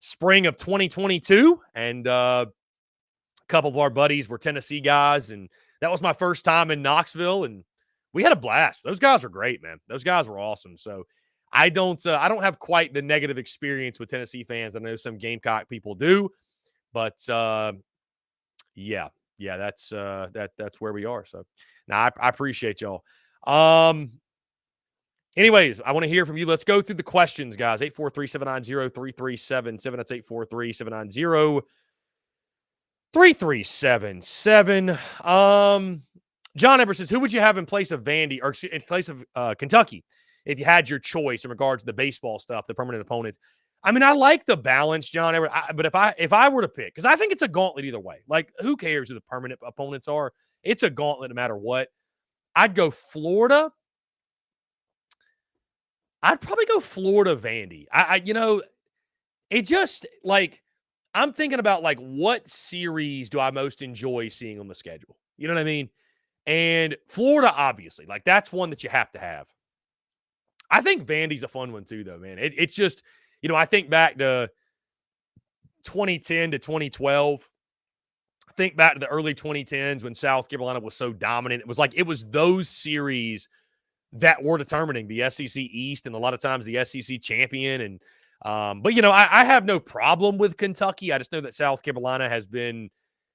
spring of 2022, and couple of our buddies were Tennessee guys, and that was my first time in Knoxville, and we had a blast. Those guys were great, man. Those guys were awesome. So I don't have quite the negative experience with Tennessee fans. I know some Gamecock people do, but yeah, that's where we are. So now I appreciate y'all. Anyways, I want to hear from you. Let's go through the questions, guys. 843-790-3377. That's 843-790-3377. John Eber says, who would you have in place of Vandy or in place of Kentucky if you had your choice in regards to the baseball stuff, the permanent opponents? I mean, I like the balance, John Eber, but if I were to pick, because I think it's a gauntlet either way. Like, who cares who the permanent opponents are? It's a gauntlet no matter what. I'd go Florida. I'd probably go Florida Vandy. It just like I'm thinking about like what series do I most enjoy seeing on the schedule? You know what I mean? And Florida, obviously, like that's one that you have to have. I think Vandy's a fun one too, though, man. It's just, I think back to 2010 to 2012. I think back to the early 2010s when South Carolina was so dominant. It was those series that were determining the SEC East and a lot of times the SEC champion. And but I have no problem with Kentucky. I just know that South Carolina they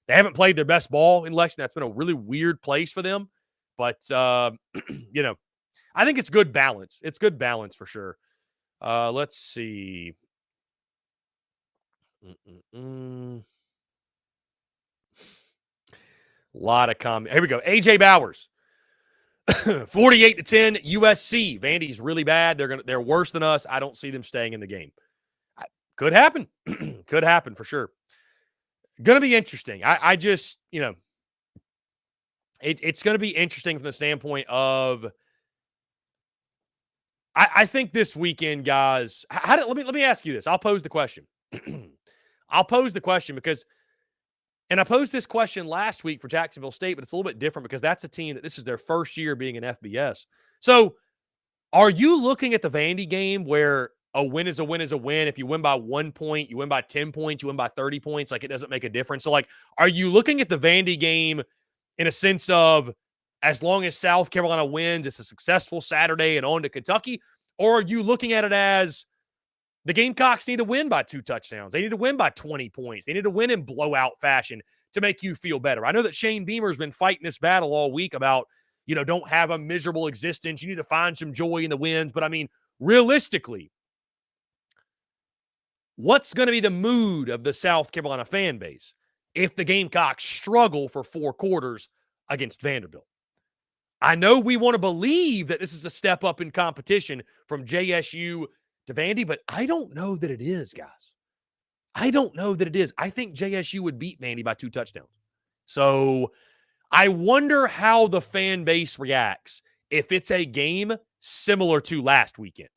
haven't played their best ball in Lexington. That's been a really weird place for them. But I think it's good balance. It's good balance for sure. Let's see. A lot of comments. Here we go. AJ Bowers. 48-10 USC. Vandy's really bad. They're worse than us. I don't see them staying in the game. Could happen. Could happen for sure. Going to be interesting. I just, it's going to be interesting from the standpoint of I think this weekend, guys, let me ask you this. I'll pose the question. I'll pose the question because and I posed this question last week for Jacksonville State, but it's a little bit different because that's a team that this is their first year being an FBS. So are you looking at the Vandy game where a win is a win is a win? If you win by 1 point, you win by 10 points, you win by 30 points, like it doesn't make a difference. So like, are you looking at the Vandy game in a sense of as long as South Carolina wins, it's a successful Saturday and on to Kentucky? Or are you looking at it as the Gamecocks need to win by 2 touchdowns. They need to win by 20 points. They need to win in blowout fashion to make you feel better. I know that Shane Beamer's been fighting this battle all week about, don't have a miserable existence. You need to find some joy in the wins. But I mean, realistically, what's going to be the mood of the South Carolina fan base if the Gamecocks struggle for 4 quarters against Vanderbilt? I know we want to believe that this is a step up in competition from JSU to Vandy, but I don't know that it is, guys. I don't know that it is. I think JSU would beat Vandy by 2 touchdowns. So I wonder how the fan base reacts if it's a game similar to last weekend.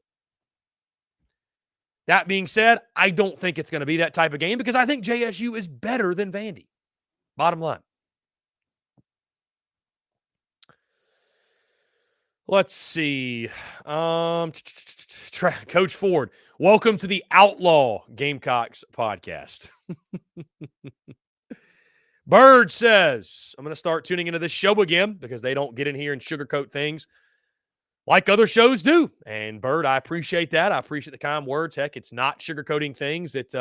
That being said, I don't think it's going to be that type of game because I think JSU is better than Vandy. Bottom line. Let's see. Coach Ford, welcome to the Outlaw Gamecocks podcast. Bird says, I'm going to start tuning into this show again because they don't get in here and sugarcoat things like other shows do. And Bird, I appreciate that. I appreciate the kind words. Heck, it's not sugarcoating things. It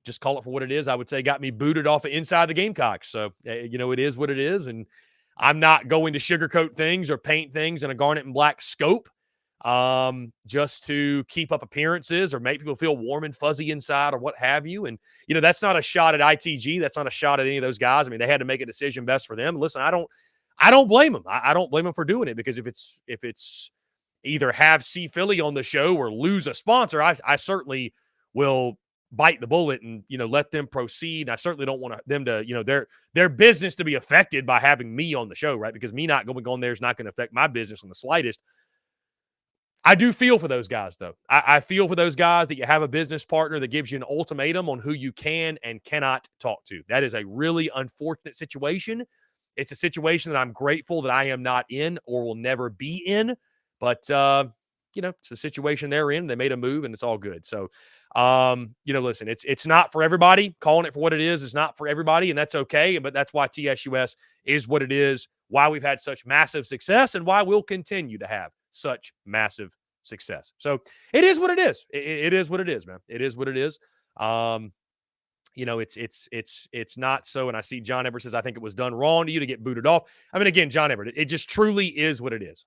just call it for what it is. I would say got me booted off of Inside the Gamecocks. So, it is what it is. And I'm not going to sugarcoat things or paint things in a garnet and black scope just to keep up appearances or make people feel warm and fuzzy inside or what have you. And, that's not a shot at ITG. That's not a shot at any of those guys. I mean, they had to make a decision best for them. Listen, I don't blame them. I don't blame them for doing it because if it's either have C Philly on the show or lose a sponsor, I certainly will bite the bullet and, let them proceed. I certainly don't want them to, their business to be affected by having me on the show, right? Because me not going on there is not going to affect my business in the slightest. I do feel for those guys, though. I feel for those guys that you have a business partner that gives you an ultimatum on who you can and cannot talk to. That is a really unfortunate situation. It's a situation that I'm grateful that I am not in or will never be in. But, it's a situation they're in. They made a move, and it's all good. So, listen, it's not for everybody. Calling it for what it is not for everybody, and that's okay. But that's why TSUS is what it is, why we've had such massive success, and why we'll continue to have such massive success. So it is what it is. It is what it is, man. It is what it is. It's not so. And I see John Everett says, I think it was done wrong to you to get booted off. I mean, again, John Everett, it just truly is what it is.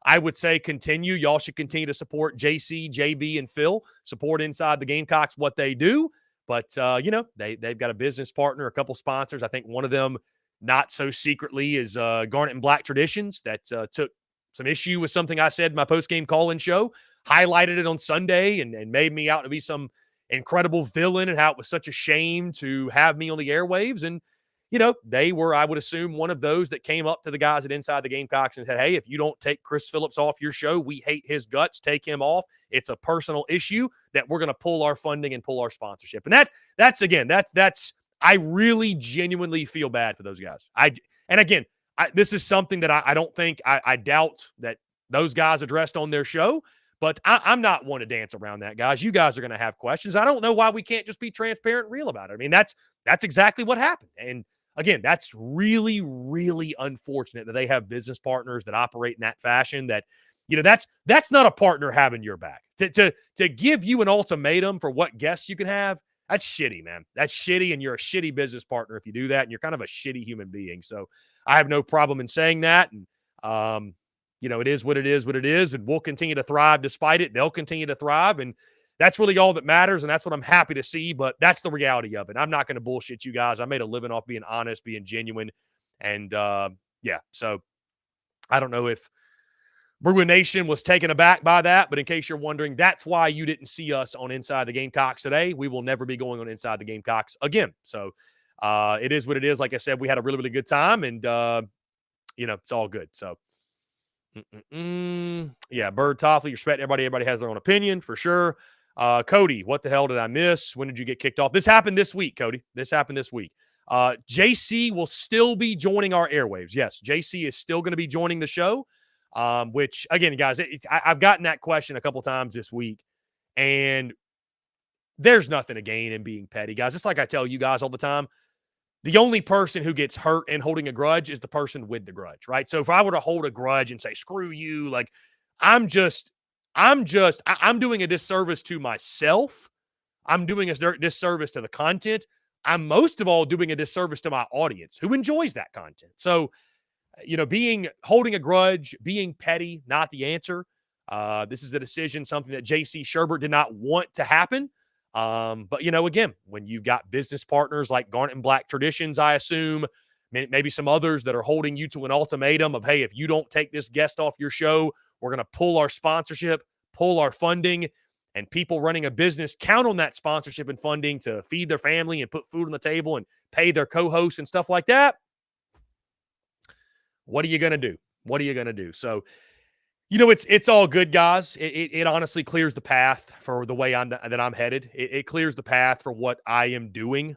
I would say continue. Y'all should continue to support JC, JB, and Phil. Support Inside the Gamecocks, what they do. But, they've got a business partner, a couple sponsors. I think one of them, not so secretly, is Garnet and Black Traditions that took some issue with something I said in my post-game call-in show, highlighted it on Sunday and made me out to be some incredible villain and how it was such a shame to have me on the airwaves. And, they were, I would assume, one of those that came up to the guys at Inside the Gamecocks and said, hey, if you don't take Chris Phillips off your show, we hate his guts. Take him off. It's a personal issue that we're going to pull our funding and pull our sponsorship. And that's I really genuinely feel bad for those guys. This is something that I don't think, I doubt that those guys addressed on their show, but I'm not one to dance around that, guys. You guys are going to have questions. I don't know why we can't just be transparent and real about it. I mean, that's exactly what happened. And again, that's really, really unfortunate that they have business partners that operate in that fashion that, that's not a partner having your back. To give you an ultimatum for what guests you can have, that's shitty, man. That's shitty, and you're a shitty business partner if you do that, and you're kind of a shitty human being. So I have no problem in saying that. And, it is what it is, and we'll continue to thrive despite it. They'll continue to thrive, and that's really all that matters, and that's what I'm happy to see, but that's the reality of it. I'm not going to bullshit you guys. I made a living off being honest, being genuine, and, so I don't know if Bruin Nation was taken aback by that, but in case you're wondering, that's why you didn't see us on Inside the Gamecocks today. We will never be going on Inside the Gamecocks again. So it is what it is. Like I said, we had a really, really good time, and, it's all good. So, yeah, Bird Toffley, respect everybody. Everybody has their own opinion, for sure. Cody, what the hell did I miss? When did you get kicked off? This happened this week, Cody. This happened this week. JC will still be joining our airwaves. Yes, JC is still going to be joining the show. Which again, guys, I've gotten that question a couple times this week, and there's nothing to gain in being petty, guys. It's like I tell you guys all the time. The only person who gets hurt and holding a grudge is the person with the grudge, right? So if I were to hold a grudge and say, screw you, like I'm doing a disservice to myself. I'm doing a disservice to the content. I'm most of all doing a disservice to my audience who enjoys that content. So, holding a grudge, being petty, not the answer. This is a decision, something that JC Sherbert did not want to happen. But again, when you've got business partners like Garnet and Black Traditions, I assume, maybe some others that are holding you to an ultimatum of, hey, if you don't take this guest off your show, we're going to pull our sponsorship, pull our funding, and people running a business count on that sponsorship and funding to feed their family and put food on the table and pay their co-hosts and stuff like that. What are you going to do? What are you going to do? So, it's all good, guys. It honestly clears the path for the way I'm headed. It clears the path for what I am doing.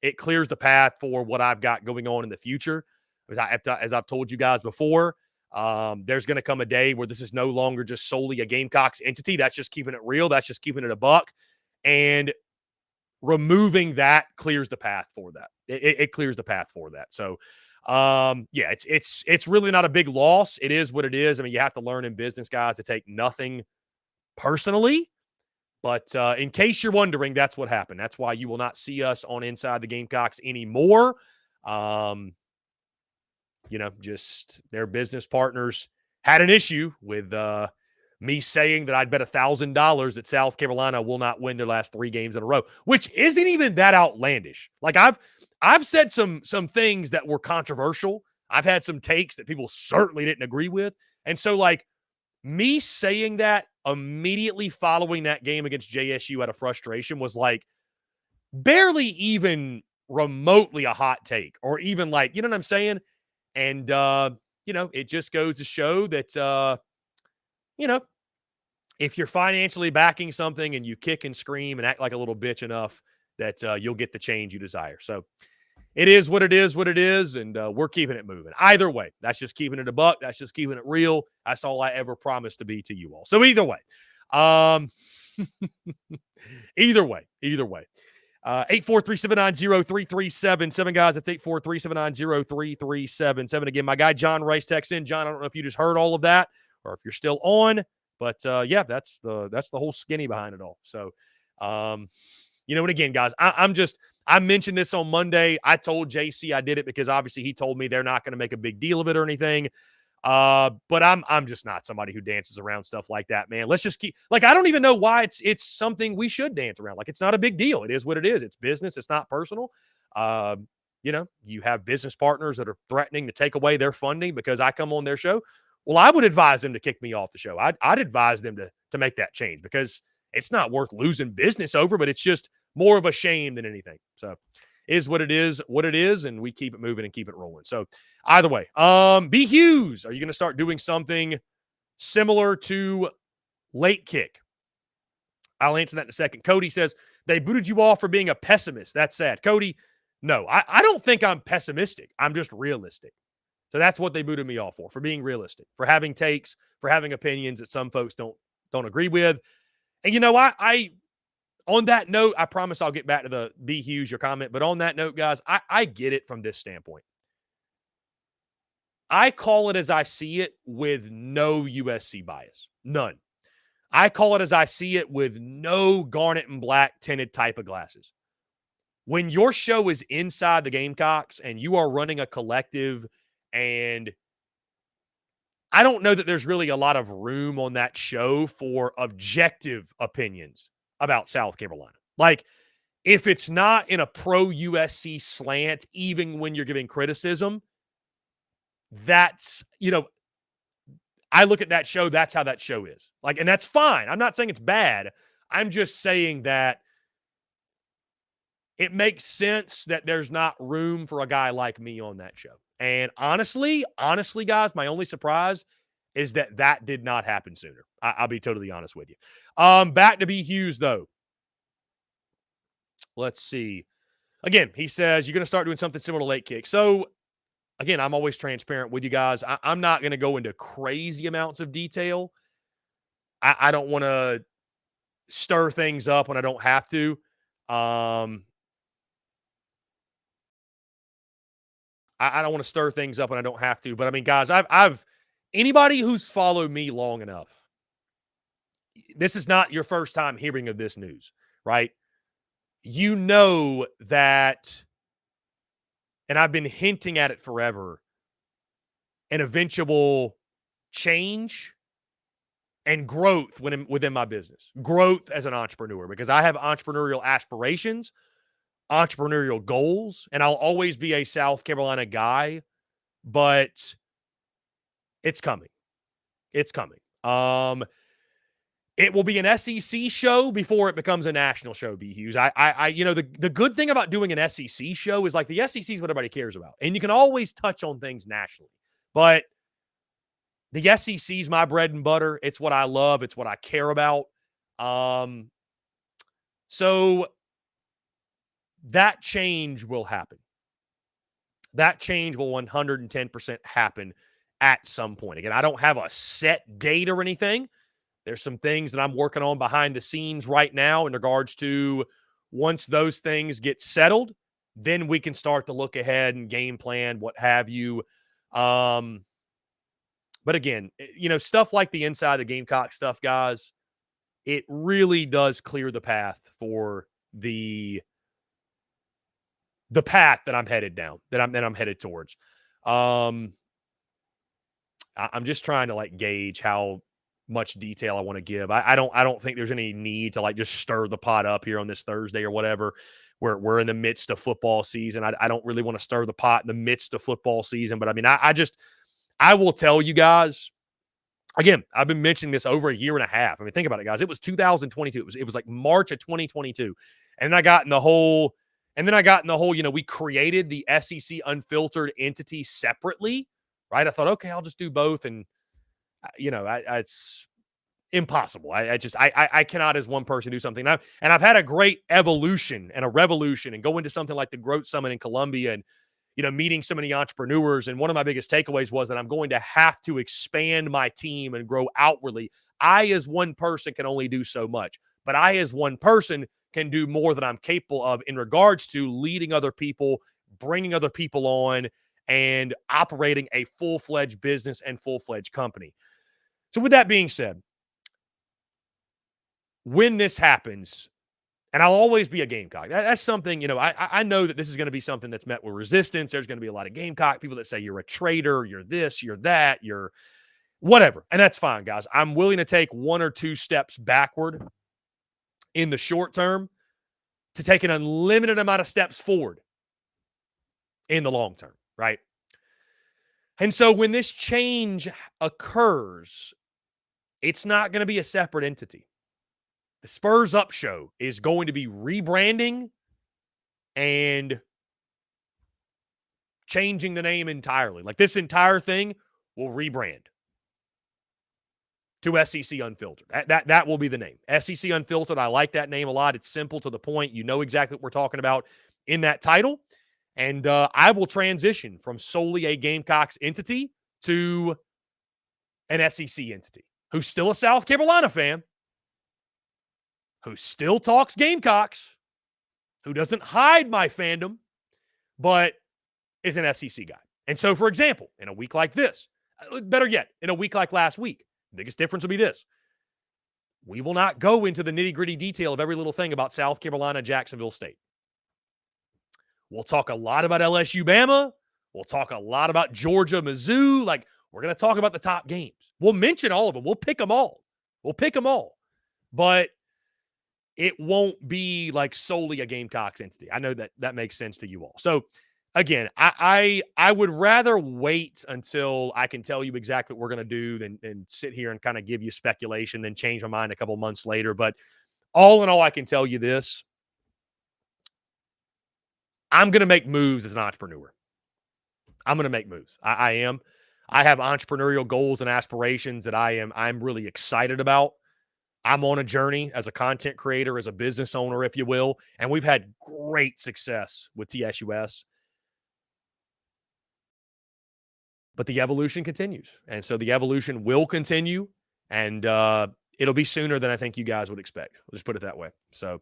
It clears the path for what I've got going on in the future. As I've told you guys before, there's going to come a day where this is no longer just solely a Gamecocks entity. That's just keeping it real. That's just keeping it a buck. And removing that clears the path for that. It clears the path for that. So, it's really not a big loss. It is what it is. I mean, you have to learn in business, guys, to take nothing personally. But in case you're wondering, that's what happened. That's why you will not see us on Inside the Gamecocks anymore. Just their business partners had an issue with me saying that I'd bet $1,000 that South Carolina will not win their last 3 games in a row, which isn't even that outlandish. Like I've said some things that were controversial. I've had some takes that people certainly didn't agree with. And so, like, me saying that immediately following that game against JSU out of frustration was, like, barely even remotely a hot take or even, like, you know what I'm saying? And, it just goes to show that, if you're financially backing something and you kick and scream and act like a little bitch enough, that you'll get the change you desire. So it is what it is, and we're keeping it moving. Either way, that's just keeping it a buck. That's just keeping it real. That's all I ever promised to be to you all. So either way, either way. 843-790-3377, guys. That's 843-790-3377. Again, my guy John Rice texts in. John, I don't know if you just heard all of that or if you're still on, but that's the whole skinny behind it all. So, and again, guys, I mentioned this on Monday. I told JC I did it because obviously he told me they're not going to make a big deal of it or anything. But I'm just not somebody who dances around stuff like that, man. Let's just keep, like, I don't even know why it's something we should dance around. Like, it's not a big deal. It is what it is. It's business. It's not personal. You have business partners that are threatening to take away their funding because I come on their show. Well, I would advise them to kick me off the show. I'd advise them to make that change because it's not worth losing business over, but it's just more of a shame than anything. So is what it is, and we keep it moving and keep it rolling. So either way, B. Hughes, are you going to start doing something similar to Late Kick? I'll answer that in a second. Cody says, they booted you off for being a pessimist. That's sad. Cody, no, I don't think I'm pessimistic. I'm just realistic. So that's what they booted me off for being realistic, for having takes, for having opinions that some folks don't agree with. And, I on that note, I promise I'll get back to the B. Hughes, your comment. But on that note, guys, I get it from this standpoint. I call it as I see it with no USC bias. None. I call it as I see it with no garnet and black tinted type of glasses. When your show is inside the Gamecocks and you are running a collective, and I don't know that there's really a lot of room on that show for objective opinions about South Carolina. Like, if it's not in a pro-USC slant, even when you're giving criticism, that's, I look at that show, that's how that show is. Like, and that's fine. I'm not saying it's bad. I'm just saying that it makes sense that there's not room for a guy like me on that show. And honestly, guys, my only surprise is that did not happen sooner. I'll be totally honest with you. Back to B. Hughes, though. Let's see. Again, he says, you're going to start doing something similar to Late Kick. So, again, I'm always transparent with you guys. I'm not going to go into crazy amounts of detail. I don't want to stir things up when I don't have to. I don't want to stir things up when I don't have to. But, I mean, guys, I've anybody who's followed me long enough, this is not your first time hearing of this news, right? You know that, and I've been hinting at it forever, an eventual change and growth within my business. Growth as an entrepreneur, because I have entrepreneurial aspirations, entrepreneurial goals, and I'll always be a South Carolina guy, but it's coming. It's coming. It will be an SEC show before it becomes a national show, B. Hughes. The good thing about doing an SEC show is like the SEC is what everybody cares about. And you can always touch on things nationally. But the SEC is my bread and butter. It's what I love. It's what I care about. So that change will happen. That change will 110% happen at some point. Again, I don't have a set date or anything. There's some things that I'm working on behind the scenes right now in regards to once those things get settled, then we can start to look ahead and game plan, what have you. But again, stuff like the inside the Gamecock stuff, guys, it really does clear the path for the path that I'm headed down, that I'm headed towards. I'm just trying to gauge how much detail I want to give. I don't think there's any need to just stir the pot up here on this Thursday or whatever. We're in the midst of football season. I don't really want to stir the pot in the midst of football season, but I mean, I will tell you guys, again, I've been mentioning this over a year and a half. I mean, think about it, guys. It was 2022. It was like March of 2022. And then I got in the whole, we created the SEC Unfiltered entity separately, right? I thought, okay, I'll just do both. And, it's impossible. I cannot as one person do something. And I've had a great evolution and a revolution and go into something like the Growth Summit in Columbia and, meeting so many entrepreneurs. And one of my biggest takeaways was that I'm going to have to expand my team and grow outwardly. I, as one person, can only do so much, but I, as one person, can do more than I'm capable of in regards to leading other people, bringing other people on, and operating a full-fledged business and full-fledged company. So with that being said, when this happens, and I'll always be a Gamecock. That's something, I know that this is going to be something that's met with resistance. There's going to be a lot of Gamecock people that say you're a traitor, you're this, you're that, you're whatever. And that's fine, guys. I'm willing to take one or two steps backward in the short term to take an unlimited amount of steps forward in the long term, right? And so when this change occurs, it's not going to be a separate entity. The Spurs Up Show is going to be rebranding and changing the name entirely. This entire thing will rebrand to SEC Unfiltered. That will be the name. SEC Unfiltered. I like that name a lot. It's simple, to the point. You know exactly what we're talking about in that title. And I will transition from solely a Gamecocks entity to an SEC entity who's still a South Carolina fan, who still talks Gamecocks, who doesn't hide my fandom, but is an SEC guy. And so, for example, in a week like this, better yet, in a week like last week, the biggest difference will be this. We will not go into the nitty-gritty detail of every little thing about South Carolina, Jacksonville State. We'll talk a lot about LSU, Bama. We'll talk a lot about Georgia, Mizzou. We're going to talk about the top games. We'll mention all of them. We'll pick them all. But it won't be solely a Gamecocks entity. I know that makes sense to you all. So, again, I would rather wait until I can tell you exactly what we're going to do than sit here and kind of give you speculation, then change my mind a couple months later. But all in all, I can tell you this. I'm going to make moves as an entrepreneur. I'm going to make moves. I am. I have entrepreneurial goals and aspirations that I'm really excited about. I'm on a journey as a content creator, as a business owner, if you will, and we've had great success with TSUS. But the evolution continues, and so the evolution will continue, and it'll be sooner than I think you guys would expect. Let's just put it that way. So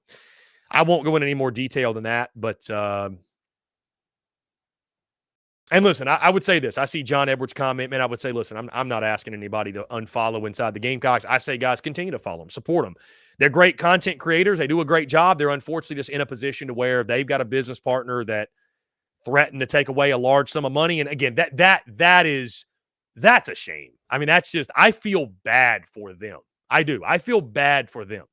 I won't go into any more detail than that, but and listen, I would say this. I see John Edwards' comment, man. I would say, listen, I'm not asking anybody to unfollow inside the Gamecocks. I say, guys, continue to follow them, support them. They're great content creators. They do a great job. They're unfortunately just in a position to where they've got a business partner that threatened to take away a large sum of money. And again, that's a shame. I mean, I feel bad for them. I do. I feel bad for them.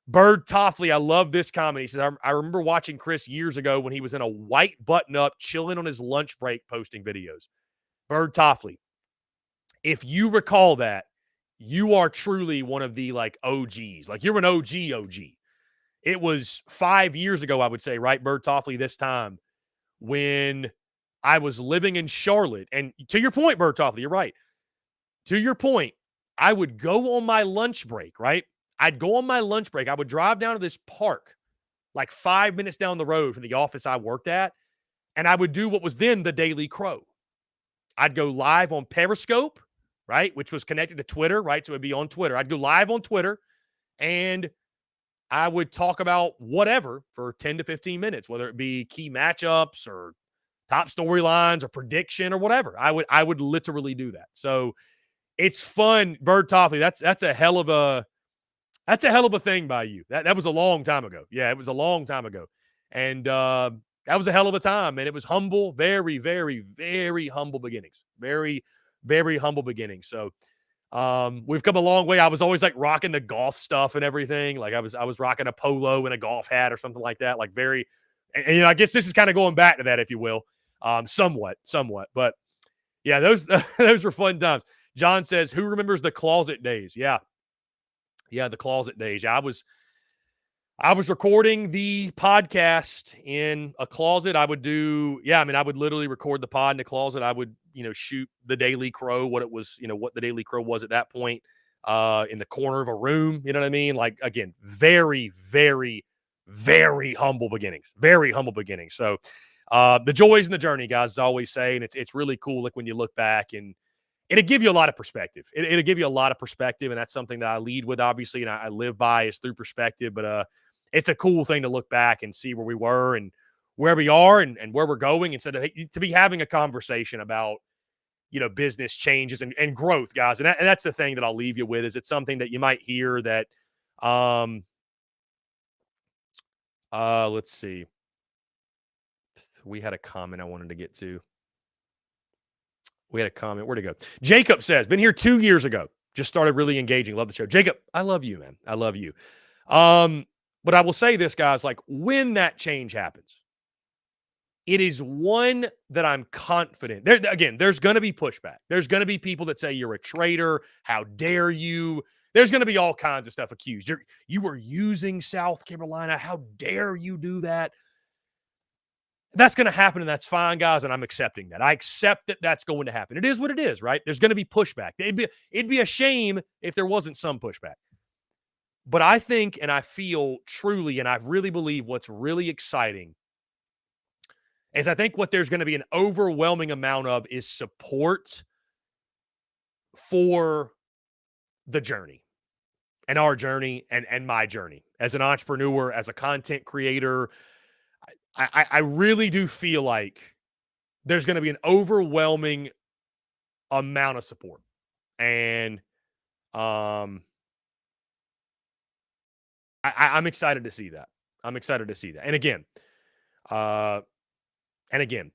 Bird Toffley, I love this comment. He says, I remember watching Chris years ago when he was in a white button-up, chilling on his lunch break, posting videos. Bird Toffley, if you recall that, you are truly one of the, like, OGs. Like, you're an OG. It was 5 years ago, I would say, right, Bird Toffley, this time, when I was living in Charlotte. And to your point, Bird Toffley, you're right. To your point, I would go on my lunch break, right? I'd go on my lunch break. I would drive down to this park, like 5 minutes down the road from the office I worked at, and I would do what was then the Daily Crow. I'd go live on Periscope, right, which was connected to Twitter, right? So it'd be on Twitter. I'd go live on Twitter, and I would talk about whatever for 10 to 15 minutes, whether it be key matchups or top storylines or prediction or whatever. I would literally do that. So it's fun, Bird Toffley. That's a hell of a thing by you. That was a long time ago. Yeah, it was a long time ago. And that was a hell of a time, and it was humble, very, very, very humble beginnings. Very, very humble beginnings. So we've come a long way. I was always like rocking the golf stuff and everything. Like I was rocking a polo and a golf hat or something like that. Like very, and I guess this is kind of going back to that, if you will, somewhat. But yeah, those those were fun times. John says, "Who remembers the closet days?" Yeah, the closet days. I was recording the podcast in a closet. I would literally record the pod in the closet. I would, shoot the Daily Crow, what the Daily Crow was at that point, in the corner of a room. You know what I mean? Like, again, very, very, very humble beginnings. Very humble beginnings. So the joys and the journey, guys, as I always say, and it's really cool, like, when you look back, and it'll give you a lot of perspective. It'll give you a lot of perspective, and that's something that I lead with, obviously, and I live by, is through perspective. But it's a cool thing to look back and see where we were and where we are and where we're going, instead of to be having a conversation about, business changes and growth, guys. And that's the thing that I'll leave you with, is it's something that you might hear that, let's see. We had a comment I wanted to get to. We had a comment. Where'd it go? Jacob says, been here 2 years ago. Just started really engaging. Love the show. Jacob, I love you, man. I love you. But I will say this, guys, like, when that change happens, it is one that I'm confident. There's going to be pushback. There's going to be people that say you're a traitor. How dare you? There's going to be all kinds of stuff accused. You were using South Carolina. How dare you do that? That's going to happen, and that's fine, guys, and I'm accepting that. I accept that that's going to happen. It is what it is, right? There's going to be pushback. It'd be a shame if there wasn't some pushback. But I think, and I feel truly, and I really believe what's really exciting is, I think what there's going to be an overwhelming amount of is support for the journey and our journey and my journey as an entrepreneur, as a content creator. I really do feel like there's going to be an overwhelming amount of support. And I'm excited to see that. I'm excited to see that. And again,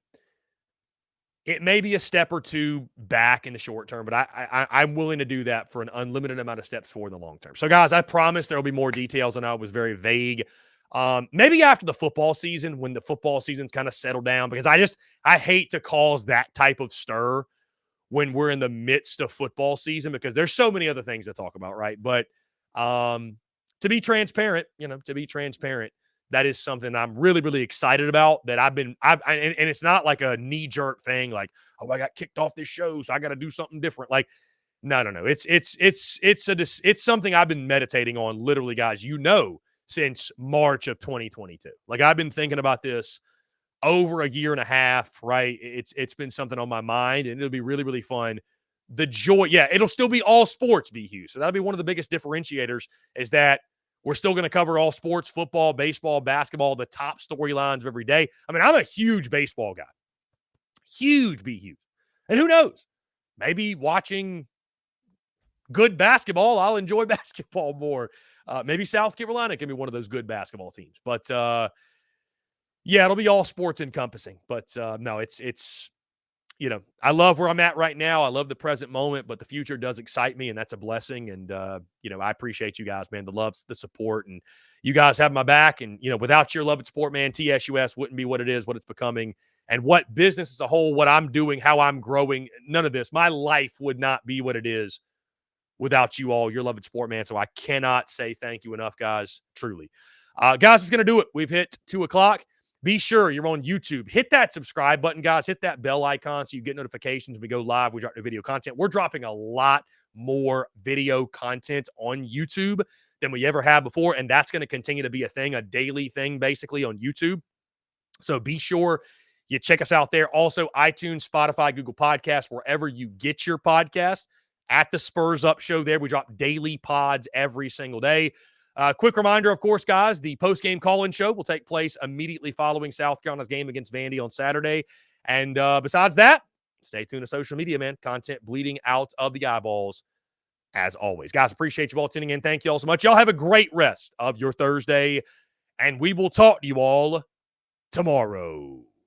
it may be a step or two back in the short term, but I'm willing to do that for an unlimited amount of steps forward in the long term. So, guys, I promise there will be more details. I know it was very vague. Maybe after the football season, when the football season's kind of settled down, because I hate to cause that type of stir when we're in the midst of football season, because there's so many other things to talk about, right? But to be transparent, that is something I'm really, really excited about, that and it's not like a knee-jerk thing, like, oh, I got kicked off this show, so I got to do something different. Like, no. It's something I've been meditating on, literally, guys, since March of 2022. Like, I've been thinking about this over a year and a half, right? It's been something on my mind, and it'll be really, really fun. The joy, it'll still be all sports, B-Hugh. So that'll be one of the biggest differentiators, is that we're still going to cover all sports: football, baseball, basketball, the top storylines of every day. I mean, I'm a huge baseball guy. Huge B-Hugh. And who knows? Maybe watching good basketball, I'll enjoy basketball more. Maybe South Carolina can be one of those good basketball teams. But it'll be all sports encompassing. But no, it's I love where I'm at right now. I love the present moment, but the future does excite me, and that's a blessing. And, I appreciate you guys, man, the love, the support, and you guys have my back. And, without your love and support, man, TSUS wouldn't be what it is, what it's becoming, and what business as a whole, what I'm doing, how I'm growing, none of this. My life would not be what it is without you all, your love and support, man. So I cannot say thank you enough, guys, truly. Guys, it's going to do it. We've hit 2:00. Be sure you're on YouTube. Hit that subscribe button, guys. Hit that bell icon so you get notifications when we go live. We drop new video content. We're dropping a lot more video content on YouTube than we ever have before, and that's going to continue to be a thing, a daily thing, basically, on YouTube. So be sure you check us out there. Also, iTunes, Spotify, Google Podcasts, wherever you get your podcast. At the Spurs Up Show there, we drop daily pods every single day. Quick reminder, of course, guys, the post-game call-in show will take place immediately following South Carolina's game against Vandy on Saturday. And besides that, stay tuned to social media, man. Content bleeding out of the eyeballs, as always. Guys, appreciate you all tuning in. Thank you all so much. Y'all have a great rest of your Thursday, and we will talk to you all tomorrow.